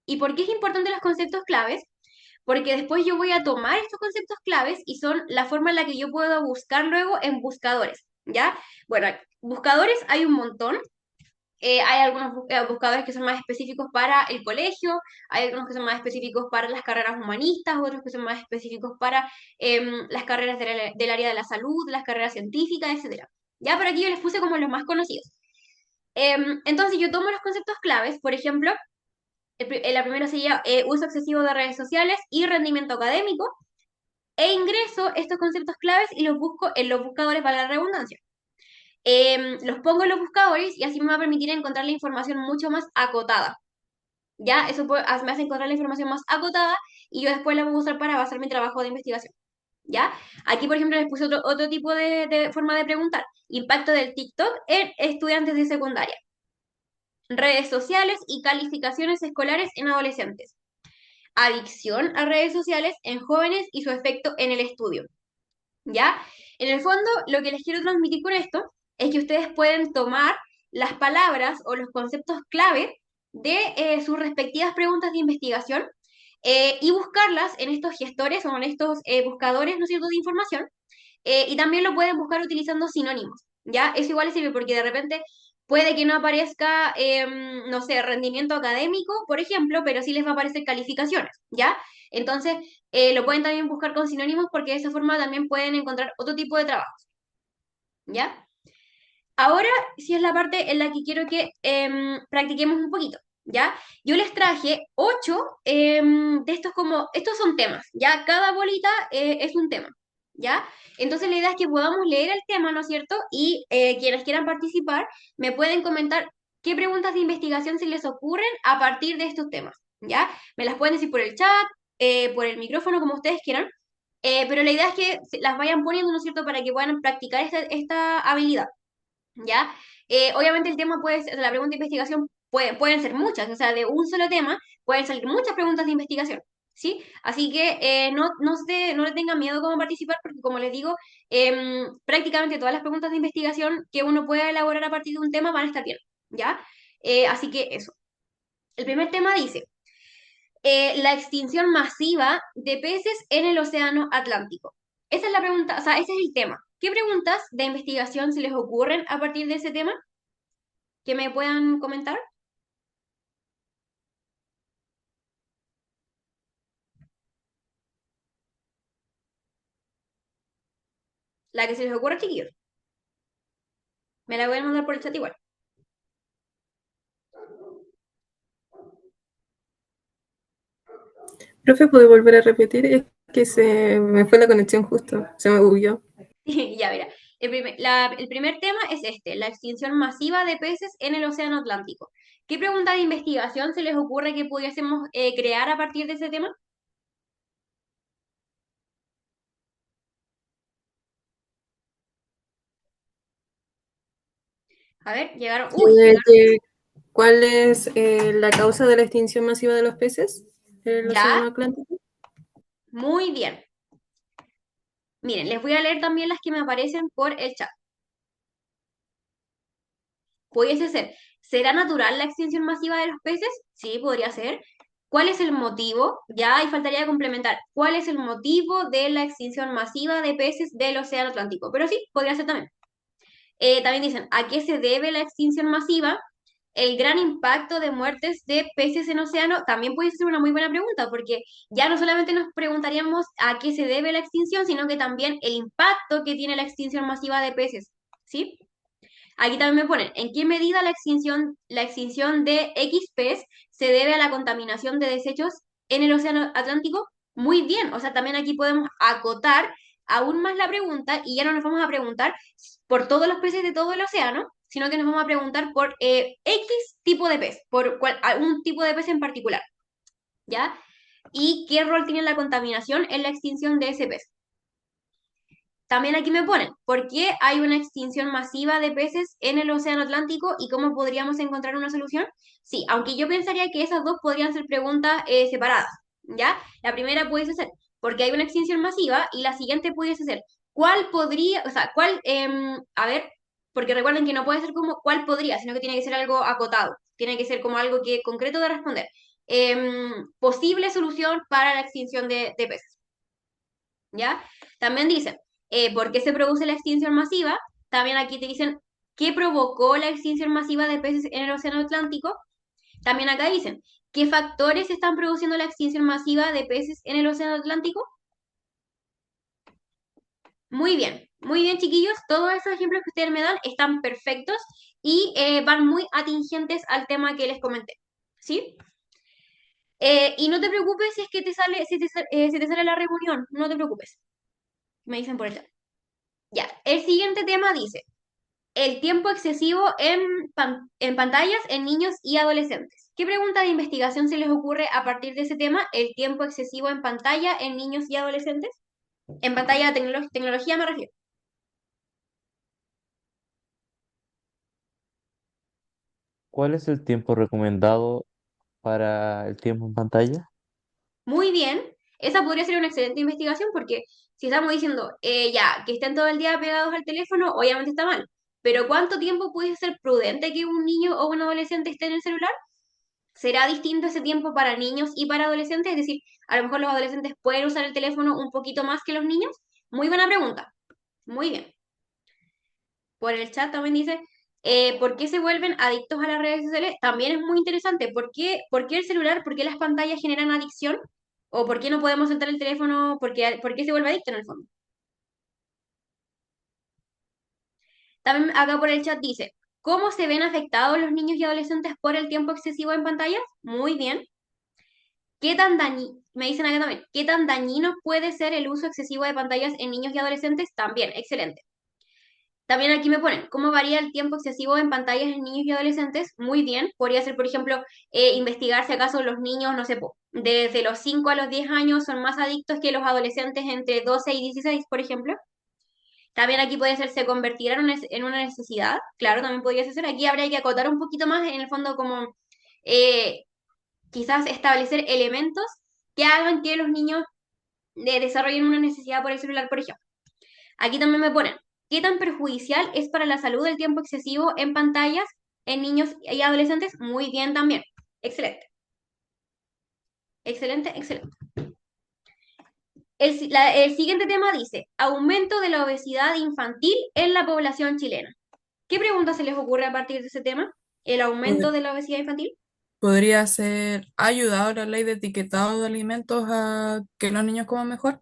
Speaker 1: ¿Y por qué es importante los conceptos claves? Porque después yo voy a tomar estos conceptos claves y son la forma en la que yo puedo buscar luego en buscadores, ¿ya? Bueno, buscadores hay un montón. Hay algunos buscadores que son más específicos para el colegio, hay algunos que son más específicos para las carreras humanistas, otros que son más específicos para las carreras del área de la salud, las carreras científicas, etcétera. Ya, por aquí yo les puse como los más conocidos. Entonces yo tomo los conceptos claves, por ejemplo, la primera sería uso excesivo de redes sociales y rendimiento académico, e ingreso estos conceptos claves y los busco en los buscadores, para la redundancia. Los pongo en los buscadores y así me va a permitir encontrar la información mucho más acotada. ¿Ya? Eso me hace encontrar la información más acotada y yo después la voy a usar para basar mi trabajo de investigación. ¿Ya? Aquí, por ejemplo, les puse otro tipo de forma de preguntar. Impacto del TikTok en estudiantes de secundaria. Redes sociales y calificaciones escolares en adolescentes. Adicción a redes sociales en jóvenes y su efecto en el estudio. ¿Ya? En el fondo, lo que les quiero transmitir con esto es que ustedes pueden tomar las palabras o los conceptos clave de sus respectivas preguntas de investigación y buscarlas en estos gestores o en estos buscadores, ¿no es cierto?, de información, y también lo pueden buscar utilizando sinónimos, ¿ya? Eso igual les sirve porque de repente puede que no aparezca, no sé, rendimiento académico, por ejemplo, pero sí les va a aparecer calificaciones, ¿ya? Entonces, lo pueden también buscar con sinónimos porque de esa forma también pueden encontrar otro tipo de trabajos, ¿ya? Ahora sí es la parte en la que quiero que practiquemos un poquito, ¿ya? Yo les traje 8 de estos como, estos son temas, ¿ya? Cada bolita es un tema, ¿ya? Entonces la idea es que podamos leer el tema, ¿no es cierto? Y quienes quieran participar me pueden comentar qué preguntas de investigación se les ocurren a partir de estos temas, ¿ya? Me las pueden decir por el chat, por el micrófono, como ustedes quieran, pero la idea es que las vayan poniendo, ¿no es cierto?, para que puedan practicar esta habilidad. ¿Ya? Obviamente el tema puede ser, la pregunta de investigación pueden ser muchas, o sea, de un solo tema pueden salir muchas preguntas de investigación, ¿sí? Así que no le tengan miedo cómo participar, porque como les digo, prácticamente todas las preguntas de investigación que uno pueda elaborar a partir de un tema van a estar bien, ¿ya? Así que eso. El primer tema dice, la extinción masiva de peces en el océano Atlántico. Esa es la pregunta, o sea, ese es el tema. ¿Qué preguntas de investigación se les ocurren a partir de ese tema? ¿Que me puedan comentar? La que se les ocurra, chiquillos. Me la voy a mandar por el chat igual.
Speaker 3: Profe, ¿puede volver a repetir? Es que se me fue la conexión justo, se me bugueó.
Speaker 1: Ya, mira. El primer tema es este, la extinción masiva de peces en el océano Atlántico. ¿Qué pregunta de investigación se les ocurre que pudiésemos crear a partir de ese tema? A ver, llegaron. Uy, llegaron.
Speaker 3: ¿Cuál es la causa de la extinción masiva de los peces en el
Speaker 1: Ya,
Speaker 3: océano Atlántico?
Speaker 1: muy bien. Miren, les voy a leer también las que me aparecen por el chat. Pudiese ser, ¿será natural la extinción masiva de los peces? Sí, podría ser. ¿Cuál es el motivo? Ya ahí faltaría complementar. ¿Cuál es el motivo de la extinción masiva de peces del océano Atlántico? Pero sí, podría ser también. También dicen, ¿a qué se debe la extinción masiva? El gran impacto de muertes de peces en océano también puede ser una muy buena pregunta, porque ya no solamente nos preguntaríamos a qué se debe la extinción, sino que también el impacto que tiene la extinción masiva de peces, ¿sí? Aquí también me ponen, ¿en qué medida la extinción de X pez se debe a la contaminación de desechos en el océano Atlántico? Muy bien, o sea, también aquí podemos acotar aún más la pregunta y ya no nos vamos a preguntar por todos los peces de todo el océano, sino que nos vamos a preguntar por X tipo de pez, por algún tipo de pez en particular, ¿ya? ¿Y qué rol tiene la contaminación en la extinción de ese pez? También aquí me ponen, ¿por qué hay una extinción masiva de peces en el océano Atlántico y cómo podríamos encontrar una solución? Sí, aunque yo pensaría que esas dos podrían ser preguntas separadas, ¿ya? La primera pudiese ser, ¿por qué hay una extinción masiva? Y la siguiente pudiese ser, ¿cuál podría, o sea, a ver, porque recuerden que no puede ser como cuál podría, sino que tiene que ser algo acotado, tiene que ser como algo que concreto de responder. Posible solución para la extinción de peces, ¿ya? También dicen, ¿por qué se produce la extinción masiva? También aquí te dicen qué provocó la extinción masiva de peces en el Océano Atlántico. También acá dicen qué factores están produciendo la extinción masiva de peces en el Océano Atlántico. Muy bien, chiquillos. Todos esos ejemplos que ustedes me dan están perfectos y van muy atingentes al tema que les comenté. ¿Sí? Y no te preocupes si es que te sale, si te sale la reunión, no te preocupes. Me dicen por el chat. Ya, el siguiente tema dice, el tiempo excesivo en pantallas en niños y adolescentes. ¿Qué pregunta de investigación se les ocurre a partir de ese tema? El tiempo excesivo en pantalla en niños y adolescentes. En pantalla de tecnología me refiero.
Speaker 2: ¿Cuál es el tiempo recomendado para el tiempo en pantalla?
Speaker 1: Muy bien, esa podría ser una excelente investigación porque si estamos diciendo, ya, que estén todo el día pegados al teléfono, obviamente está mal. Pero ¿cuánto tiempo puede ser prudente que un niño o un adolescente esté en el celular? ¿Será distinto ese tiempo para niños y para adolescentes? Es decir, a lo mejor los adolescentes pueden usar el teléfono un poquito más que los niños. Muy buena pregunta. Muy bien. Por el chat también dice, ¿por qué se vuelven adictos a las redes sociales? También es muy interesante. Por qué el celular? ¿Por qué las pantallas generan adicción? ¿O por qué no podemos soltar el teléfono? Por qué se vuelve adicto en el fondo? También acá por el chat dice, ¿cómo se ven afectados los niños y adolescentes por el tiempo excesivo en pantallas? Muy bien. ¿Qué tan me dicen acá también, ¿qué tan dañino puede ser el uso excesivo de pantallas en niños y adolescentes? También, excelente. También aquí me ponen, ¿cómo varía el tiempo excesivo en pantallas en niños y adolescentes? Muy bien, podría ser, por ejemplo, investigar si acaso los niños, no sé, desde los 5 a los 10 años son más adictos que los adolescentes entre 12 y 16, por ejemplo. También aquí puede ser, se convertirá en una necesidad, claro, también podría ser. Aquí habría que acotar un poquito más, en el fondo, como eh, quizás establecer elementos que hagan que los niños desarrollen una necesidad por el celular, por ejemplo. Aquí también me ponen, ¿qué tan perjudicial es para la salud el tiempo excesivo en pantallas en niños y adolescentes? Muy bien también. Excelente. Excelente, excelente. El siguiente tema dice, aumento de la obesidad infantil en la población chilena. ¿Qué preguntas se les ocurre a partir de ese tema? ¿El aumento
Speaker 3: Pod-
Speaker 1: de la obesidad infantil?
Speaker 3: ¿Podría ser, ¿ha ayudado la ley de etiquetado de alimentos a que los niños coman mejor?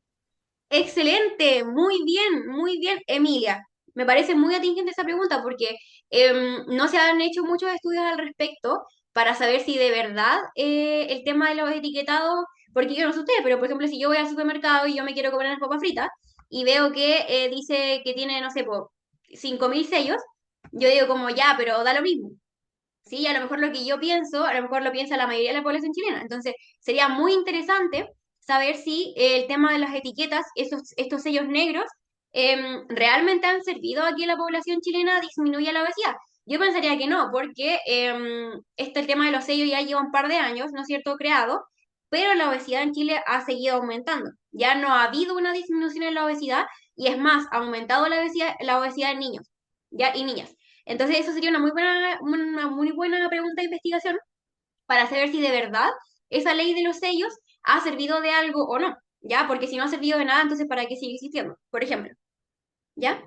Speaker 1: Excelente, muy bien, Emilia. Me parece muy atingente esa pregunta porque no se han hecho muchos estudios al respecto para saber si de verdad el tema de los etiquetados, porque yo no sé ustedes, pero por ejemplo, si yo voy al supermercado y yo me quiero comer unas papas fritas y veo que dice que tiene, no sé, 5.000 sellos, yo digo como ya, pero da lo mismo. Sí, a lo mejor lo que yo pienso, a lo mejor lo piensa la mayoría de la población chilena. Entonces, sería muy interesante saber si el tema de las etiquetas, estos sellos negros, realmente han servido a que la población chilena disminuya la obesidad. Yo pensaría que no, porque el tema de los sellos ya lleva un par de años, ¿no es cierto?, creado, pero la obesidad en Chile ha seguido aumentando. Ya no ha habido una disminución en la obesidad y es más, ha aumentado la obesidad en niños, ya, y niñas. Entonces, eso sería una muy buena pregunta de investigación para saber si de verdad esa ley de los sellos ha servido de algo o no, ¿ya? Porque si no ha servido de nada, entonces ¿para qué sigue existiendo? Por ejemplo, ¿ya?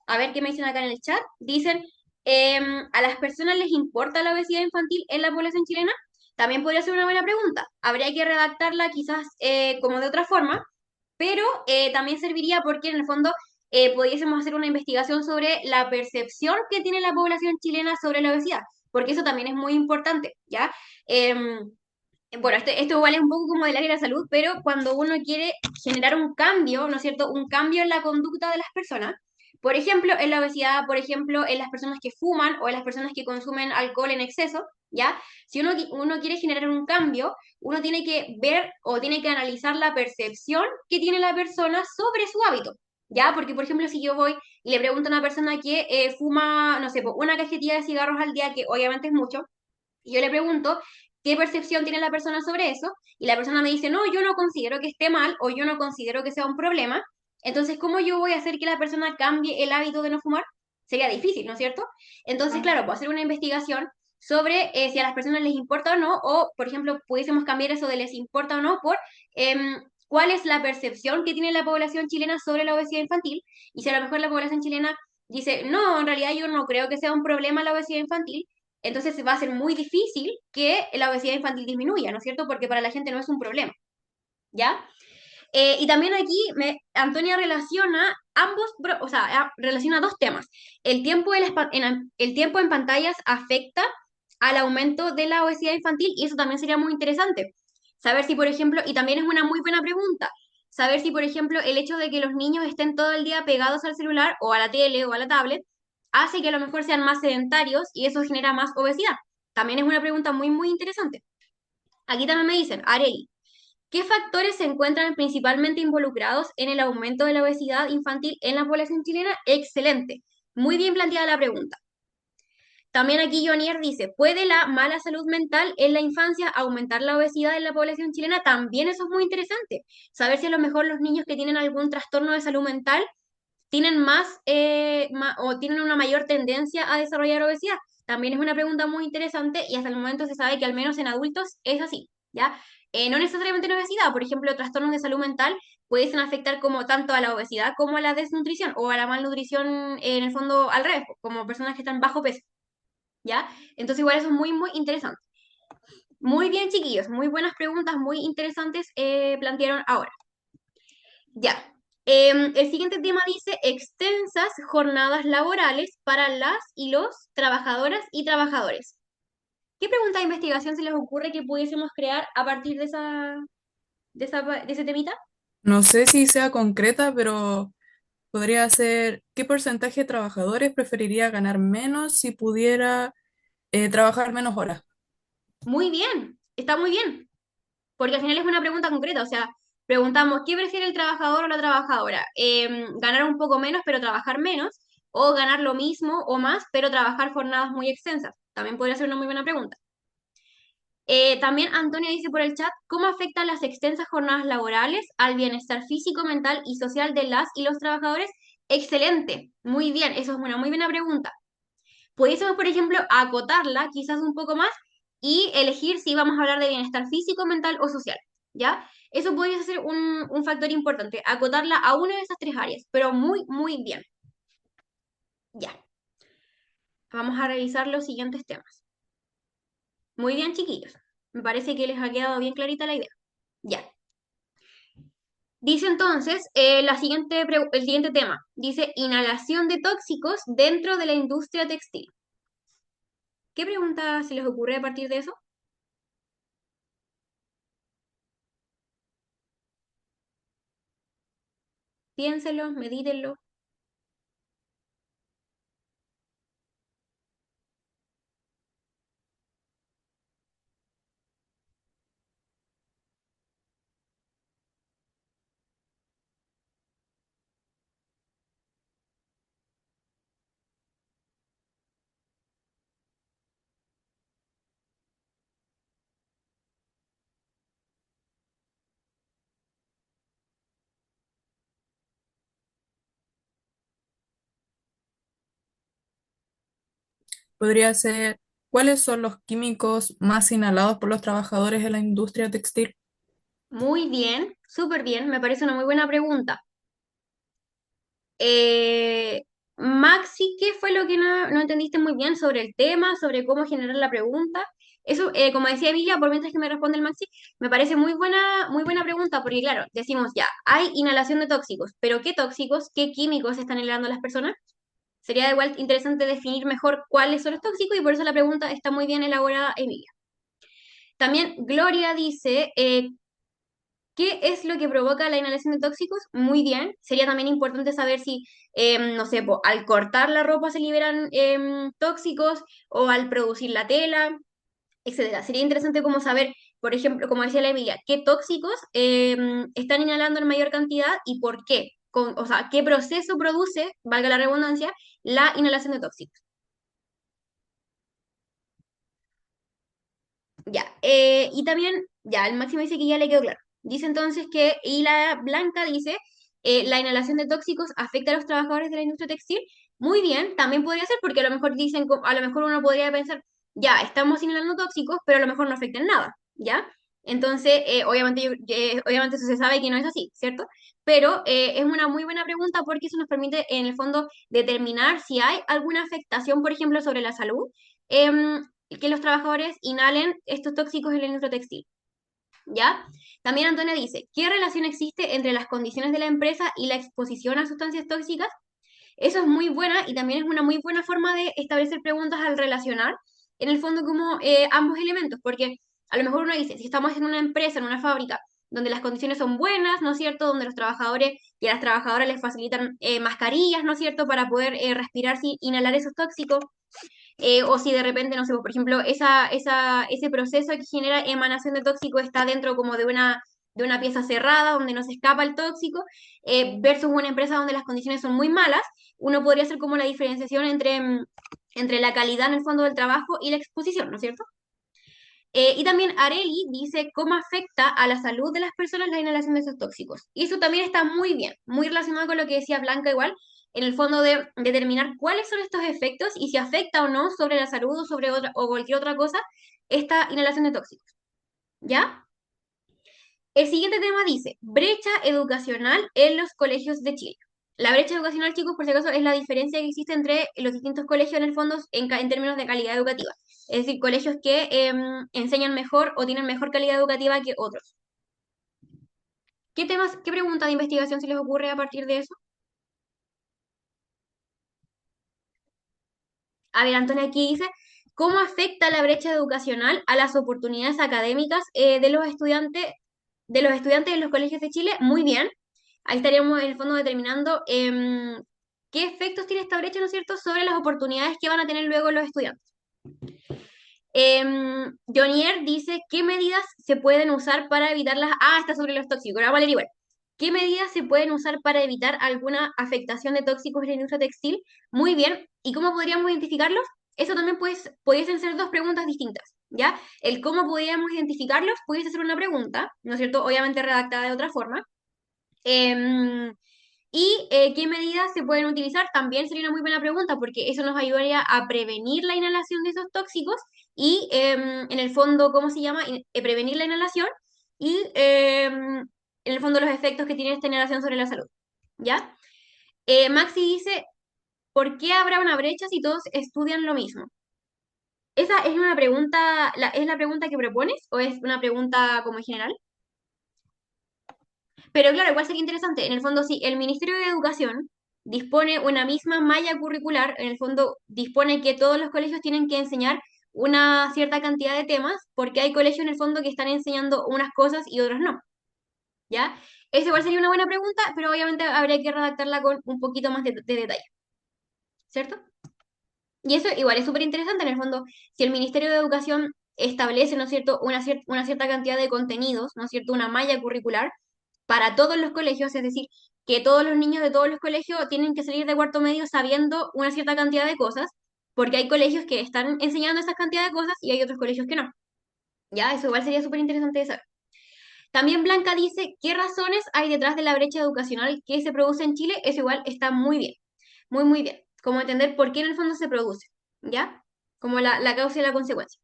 Speaker 1: A ver qué me dicen acá en el chat. Dicen, ¿a las personas les importa la obesidad infantil en la población chilena? También podría ser una buena pregunta. Habría que redactarla quizás como de otra forma, pero también serviría porque en el fondo pudiésemos hacer una investigación sobre la percepción que tiene la población chilena sobre la obesidad, porque eso también es muy importante, ¿ya? Em, bueno, esto igual es un poco como del área de la salud, pero cuando uno quiere generar un cambio, ¿no es cierto? Un cambio en la conducta de las personas, por ejemplo, en la obesidad, por ejemplo, en las personas que fuman o en las personas que consumen alcohol en exceso, ¿ya? Si uno quiere generar un cambio, uno tiene que ver o tiene que analizar la percepción que tiene la persona sobre su hábito, ¿ya? Porque, por ejemplo, si yo voy y le pregunto a una persona que fuma, no sé, una cajetilla de cigarros al día, que obviamente es mucho, y yo le pregunto qué percepción tiene la persona sobre eso, y la persona me dice, no, yo no considero que esté mal o yo no considero que sea un problema. Entonces, ¿cómo yo voy a hacer que la persona cambie el hábito de no fumar? Sería difícil, ¿no es cierto? Entonces, claro, puedo hacer una investigación sobre si a las personas les importa o no, o, por ejemplo, pudiésemos cambiar eso de les importa o no por cuál es la percepción que tiene la población chilena sobre la obesidad infantil, y si a lo mejor la población chilena dice, no, en realidad yo no creo que sea un problema la obesidad infantil, entonces va a ser muy difícil que la obesidad infantil disminuya, ¿no es cierto? Porque para la gente no es un problema, ¿ya? Y también aquí Antonia relaciona o sea, relaciona dos temas. El tiempo en pantallas afecta al aumento de la obesidad infantil y eso también sería muy interesante. Saber si, por ejemplo, y también es una muy buena pregunta, saber si, por ejemplo, el hecho de que los niños estén todo el día pegados al celular o a la tele o a la tablet hace que a lo mejor sean más sedentarios y eso genera más obesidad. También es una pregunta muy, muy interesante. Aquí también me dicen, Areli, ¿qué factores se encuentran principalmente involucrados en el aumento de la obesidad infantil en la población chilena? Excelente. Muy bien planteada la pregunta. También aquí Jonier dice, ¿puede la mala salud mental en la infancia aumentar la obesidad en la población chilena? También eso es muy interesante. Saber si a lo mejor los niños que tienen algún trastorno de salud mental tienen o tienen una mayor tendencia a desarrollar obesidad. También es una pregunta muy interesante y hasta el momento se sabe que al menos en adultos es así, ¿ya? No necesariamente en obesidad, por ejemplo, trastornos de salud mental pueden afectar como tanto a la obesidad como a la desnutrición o a la malnutrición en el fondo al revés, como personas que están bajo peso, ¿ya? Entonces igual eso es muy, muy interesante. Muy bien, chiquillos, muy buenas preguntas, muy interesantes plantearon ahora. Ya. El siguiente tema dice extensas jornadas laborales para las y los trabajadoras y trabajadores. ¿Qué pregunta de investigación se les ocurre que pudiésemos crear a partir de ese temita?
Speaker 5: No sé si sea concreta, pero podría ser, ¿qué porcentaje de trabajadores preferiría ganar menos si pudiera trabajar menos horas?
Speaker 1: Muy bien, está muy bien, porque al final es una pregunta concreta, o sea, preguntamos, ¿qué prefiere el trabajador o la trabajadora? ¿Ganar un poco menos pero trabajar menos? ¿O ganar lo mismo o más pero trabajar jornadas muy extensas? También podría ser una muy buena pregunta. También Antonia dice por el chat, ¿cómo afectan las extensas jornadas laborales al bienestar físico, mental y social de las y los trabajadores? Excelente, muy bien, eso es una muy buena pregunta. Pudiésemos, por ejemplo, acotarla quizás un poco más y elegir si vamos a hablar de bienestar físico, mental o social, ¿ya? Eso podría ser un factor importante, acotarla a una de esas tres áreas, pero muy, muy bien. Ya, vamos a revisar los siguientes temas. Muy bien, chiquillos. Me parece que les ha quedado bien clarita la idea. Ya. Dice entonces, el siguiente tema, dice inhalación de tóxicos dentro de la industria textil. ¿Qué pregunta se les ocurre a partir de eso? Piénsenlo, medítenlo.
Speaker 5: Podría ser, ¿cuáles son los químicos más inhalados por los trabajadores en la industria textil?
Speaker 1: Muy bien, súper bien, me parece una muy buena pregunta. Eh, Maxi, ¿qué fue lo que no entendiste muy bien sobre el tema, sobre cómo generar la pregunta? Eso, como decía Emilia, por mientras que me responde el Maxi, me parece muy buena pregunta, porque claro, decimos ya, hay inhalación de tóxicos, pero ¿qué tóxicos, qué químicos están inhalando las personas? Sería igual interesante definir mejor cuáles son los tóxicos y por eso la pregunta está muy bien elaborada, Emilia. También Gloria dice, ¿qué es lo que provoca la inhalación de tóxicos? Muy bien. Sería también importante saber si, no sé, al cortar la ropa se liberan tóxicos o al producir la tela, etcétera. Sería interesante como saber, por ejemplo, como decía la Emilia, qué tóxicos están inhalando en mayor cantidad y por qué. O sea, qué proceso produce, valga la redundancia, la inhalación de tóxicos. Ya, y también, ya, el máximo dice que ya le quedó claro. Dice entonces que, y la Blanca dice, la inhalación de tóxicos afecta a los trabajadores de la industria textil. Muy bien, también podría ser, porque a lo mejor dicen, a lo mejor uno podría pensar, ya, estamos inhalando tóxicos, pero a lo mejor no afectan nada, ¿ya? Entonces, obviamente, obviamente eso se sabe que no es así, ¿cierto? Pero es una muy buena pregunta porque eso nos permite, en el fondo, determinar si hay alguna afectación, por ejemplo, sobre la salud, que los trabajadores inhalen estos tóxicos en la industria textil. ¿Ya? También Antonio dice, ¿qué relación existe entre las condiciones de la empresa y la exposición a sustancias tóxicas? Eso es muy buena y también es una muy buena forma de establecer preguntas al relacionar, en el fondo, como ambos elementos, porque a lo mejor uno dice, si estamos en una empresa, en una fábrica, donde las condiciones son buenas, ¿no es cierto? Donde los trabajadores y a las trabajadoras les facilitan mascarillas, ¿no es cierto? Para poder respirar sin inhalar esos tóxicos. O si de repente, no sé, por ejemplo, ese proceso que genera emanación de tóxico está dentro como de una pieza cerrada donde no se escapa el tóxico, versus una empresa donde las condiciones son muy malas, uno podría hacer como la diferenciación entre la calidad en el fondo del trabajo y la exposición, ¿no es cierto? Y también Areli dice cómo afecta a la salud de las personas la inhalación de esos tóxicos. Y eso también está muy bien, muy relacionado con lo que decía Blanca igual, en el fondo de determinar cuáles son estos efectos y si afecta o no sobre la salud o sobre otra o cualquier otra cosa esta inhalación de tóxicos. ¿Ya? El siguiente tema dice, brecha educacional en los colegios de Chile. La brecha educacional, chicos, por si acaso, es la diferencia que existe entre los distintos colegios en el fondo en términos de calidad educativa. Es decir, colegios que enseñan mejor o tienen mejor calidad educativa que otros. ¿Qué temas, qué pregunta de investigación se les ocurre a partir de eso? A ver, Antonio aquí dice, ¿cómo afecta la brecha educacional a las oportunidades académicas de los estudiantes en los colegios de Chile? Muy bien. Ahí estaríamos en el fondo determinando qué efectos tiene esta brecha, ¿no es cierto?, sobre las oportunidades que van a tener luego los estudiantes. Jonier dice, ¿qué medidas se pueden usar para evitar las... Ah, está sobre los tóxicos, ahora vamos a leer igual. ¿Qué medidas se pueden usar para evitar alguna afectación de tóxicos en la industria textil? Muy bien. ¿Y cómo podríamos identificarlos? Eso también pudiesen ser dos preguntas distintas, ¿ya? El cómo podríamos identificarlos pudiese ser una pregunta, ¿no es cierto? Obviamente redactada de otra forma. Em, ¿Y qué medidas se pueden utilizar? También sería una muy buena pregunta porque eso nos ayudaría a prevenir la inhalación de esos tóxicos y en el fondo, ¿cómo se llama? Prevenir la inhalación y en el fondo los efectos que tiene esta inhalación sobre la salud. ¿Ya? Maxi dice, ¿por qué habrá una brecha si todos estudian lo mismo? ¿Esa es una pregunta, es la pregunta que propones o es una pregunta como en general? Pero claro, igual sería interesante. En el fondo, si el Ministerio de Educación dispone una misma malla curricular, en el fondo dispone que todos los colegios tienen que enseñar una cierta cantidad de temas, porque hay colegios en el fondo que están enseñando unas cosas y otros no, ¿ya? Esa igual sería una buena pregunta, pero obviamente habría que redactarla con un poquito más de detalle, ¿cierto? Y eso igual es súper interesante, en el fondo, si el Ministerio de Educación establece, ¿no es cierto?, una cierta cantidad de contenidos, ¿no es cierto?, una malla curricular para todos los colegios, es decir, que todos los niños de todos los colegios tienen que salir de cuarto medio sabiendo una cierta cantidad de cosas, porque hay colegios que están enseñando esa cantidad de cosas y hay otros colegios que no. Ya, eso igual sería súper interesante de saber. También Blanca dice, ¿qué razones hay detrás de la brecha educacional que se produce en Chile? Eso igual está muy bien, muy, muy bien. Como entender por qué en el fondo se produce, ¿ya? Como la causa y la consecuencia.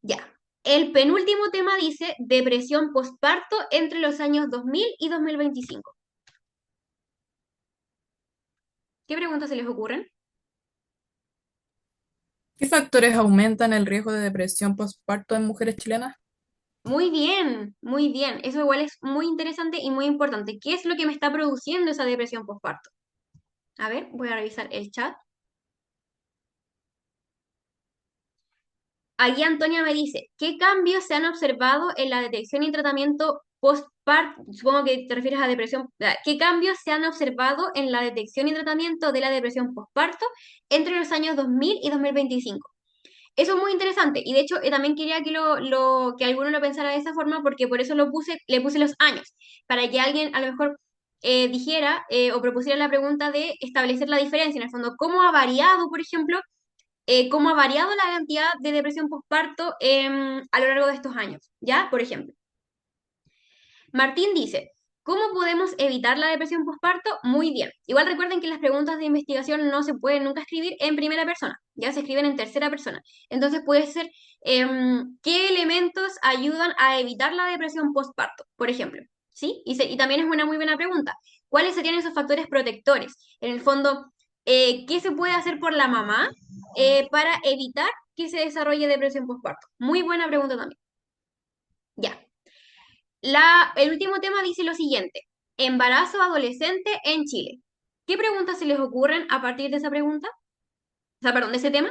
Speaker 1: Ya. El penúltimo tema dice depresión postparto entre los años 2000 y 2025. ¿Qué preguntas se les ocurren?
Speaker 5: ¿Qué factores aumentan el riesgo de depresión postparto en mujeres chilenas?
Speaker 1: Muy bien, muy bien. Eso igual es muy interesante y muy importante. ¿Qué es lo que me está produciendo esa depresión postparto? A ver, voy a revisar el chat. Aquí Antonia me dice, ¿qué cambios se han observado en la detección y tratamiento postparto? Supongo que te refieres a depresión. ¿Qué cambios se han observado en la detección y tratamiento de la depresión postparto entre los años 2000 y 2025? Eso es muy interesante y de hecho también quería que alguno lo pensara de esa forma porque por eso le puse los años, para que alguien a lo mejor dijera o propusiera la pregunta de establecer la diferencia, en el fondo, cómo ha variado, por ejemplo, cómo ha variado la cantidad de depresión postparto a lo largo de estos años, ¿ya? Por ejemplo. Martín dice, ¿Cómo podemos evitar la depresión postparto? Muy bien. Igual recuerden que las preguntas de investigación no se pueden nunca escribir en primera persona, ya se escriben en tercera persona. Entonces puede ser, ¿qué elementos ayudan a evitar la depresión postparto? Por ejemplo, ¿sí? Y también es una muy buena pregunta. ¿Cuáles serían esos factores protectores? En el fondo, ¿qué se puede hacer por la mamá para evitar que se desarrolle depresión postparto? Muy buena pregunta también. Ya. El último tema dice lo siguiente: embarazo adolescente en Chile. ¿Qué preguntas se les ocurren a partir de esa pregunta? O sea, perdón, de ese tema.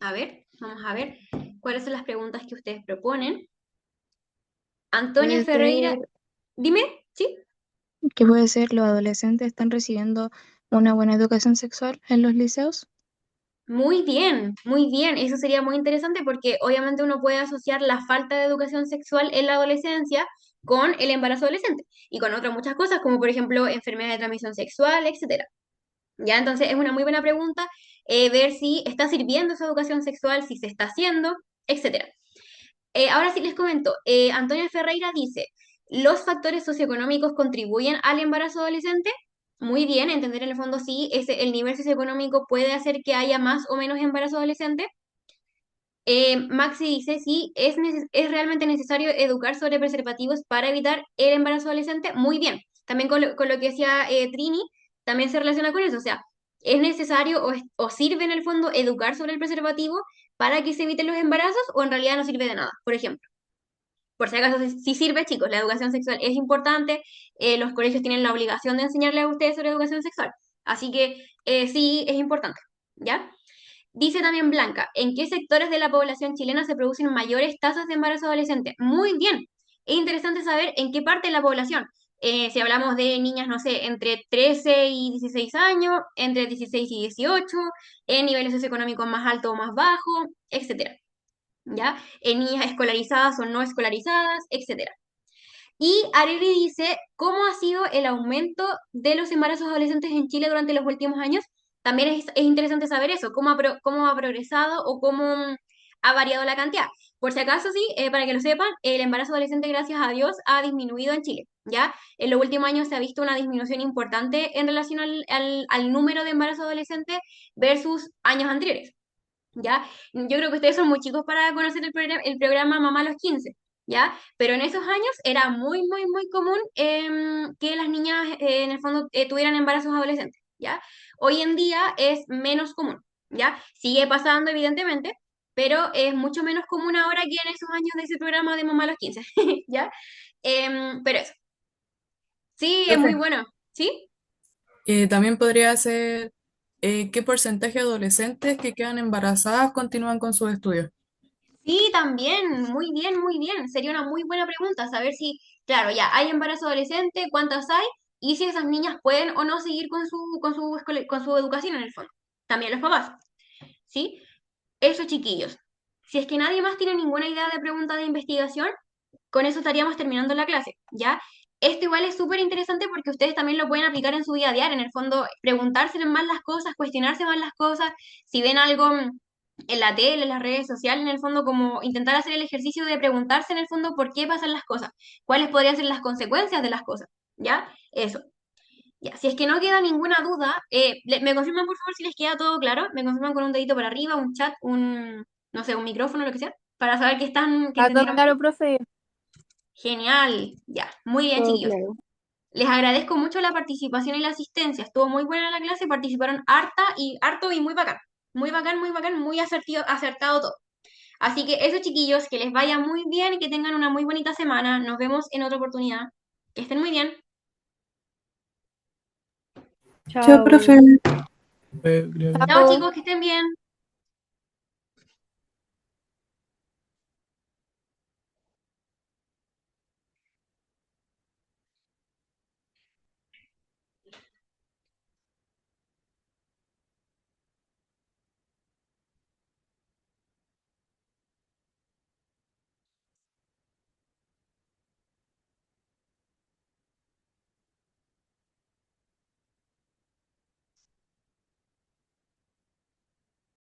Speaker 1: A ver, vamos a ver cuáles son las preguntas que ustedes proponen. Antonia
Speaker 4: Puede
Speaker 1: Ferreira,
Speaker 4: ser
Speaker 1: dime, ¿sí?
Speaker 4: que puede ser los adolescentes están recibiendo una buena educación sexual en los liceos.
Speaker 1: Muy bien, muy bien. Eso sería muy interesante porque obviamente uno puede asociar la falta de educación sexual en la adolescencia con el embarazo adolescente y con otras muchas cosas, como por ejemplo enfermedades de transmisión sexual, etcétera. ¿Ya? Entonces es una muy buena pregunta ver si está sirviendo esa educación sexual, si se está haciendo, etcétera. Ahora sí les comento, Antonia Ferreira dice, ¿los factores socioeconómicos contribuyen al embarazo adolescente? Muy bien, entender en el fondo si el nivel socioeconómico puede hacer que haya más o menos embarazo adolescente. Maxi dice, sí, es realmente necesario educar sobre preservativos para evitar el embarazo adolescente. Muy bien. También con lo que decía Trini, también se relaciona con eso. O sea, ¿es necesario o sirve en el fondo educar sobre el preservativo para que se eviten los embarazos o en realidad no sirve de nada? Por ejemplo, por si acaso sí sirve, chicos, la educación sexual es importante. Los colegios tienen la obligación de enseñarle a ustedes sobre educación sexual. Así que sí, es importante. ¿Ya? Dice también Blanca, ¿en qué sectores de la población chilena se producen mayores tasas de embarazo adolescente? Muy bien, es interesante saber en qué parte de la población. Si hablamos de niñas, no sé, entre 13 y 16 años, entre 16 y 18, en niveles socioeconómicos más altos o más bajos, etcétera. ¿Ya? En niñas escolarizadas o no escolarizadas, etcétera. Y Areli dice, ¿cómo ha sido el aumento de los embarazos adolescentes en Chile durante los últimos años? También es interesante saber eso, cómo ha progresado o cómo ha variado la cantidad. Por si acaso, sí, para que lo sepan, el embarazo adolescente, gracias a Dios, ha disminuido en Chile, ¿ya? En los últimos años se ha visto una disminución importante en relación al número de embarazos adolescentes versus años anteriores. ¿Ya? Yo creo que ustedes son muy chicos para conocer el programa Mamá a los 15, ¿ya? Pero en esos años era muy, muy, muy común que las niñas en el fondo tuvieran embarazos adolescentes, ¿ya? Hoy en día es menos común, ¿ya? Sigue pasando, evidentemente, pero es mucho menos común ahora que en esos años de ese programa de Mamá a los 15, ¿ya? Pero eso, sí, es muy
Speaker 5: Profe,
Speaker 1: bueno, ¿sí?
Speaker 5: también podría ser qué porcentaje de adolescentes que quedan embarazadas continúan con sus estudios.
Speaker 1: Sí, también, muy bien, muy bien. Sería una muy buena pregunta saber si, claro, ya hay embarazo adolescente, cuántas hay, y si esas niñas pueden o no seguir con su educación en el fondo. También los papás, ¿sí? Eso, chiquillos. Si es que nadie más tiene ninguna idea de pregunta de investigación, con eso estaríamos terminando la clase, ¿ya? Esto igual es súper interesante porque ustedes también lo pueden aplicar en su vida diario, en el fondo, preguntarse más las cosas, cuestionarse más las cosas, si ven algo en la tele, en las redes sociales, en el fondo, como intentar hacer el ejercicio de preguntarse en el fondo por qué pasan las cosas, cuáles podrían ser las consecuencias de las cosas, ¿ya? Eso. Ya, si es que no queda ninguna duda, me confirman por favor si les queda todo claro, me confirman con un dedito para arriba, un chat, no sé, un micrófono, lo que sea, para saber que
Speaker 4: Está todo
Speaker 1: entendieron bien.
Speaker 4: claro, profe.
Speaker 1: Genial, ya, muy bien,
Speaker 4: Todo
Speaker 1: chiquillos.
Speaker 4: claro.
Speaker 1: Les agradezco mucho la participación y la asistencia. Estuvo muy buena la clase, participaron harto y muy bacán. Muy bacán, muy acertado todo. Así que eso, chiquillos, que les vaya muy bien y que tengan una muy bonita semana. Nos vemos en otra oportunidad. Que estén muy bien.
Speaker 3: Chao, profe.
Speaker 4: Chao.
Speaker 1: Chao,
Speaker 5: Creo.
Speaker 1: chicos, que estén bien.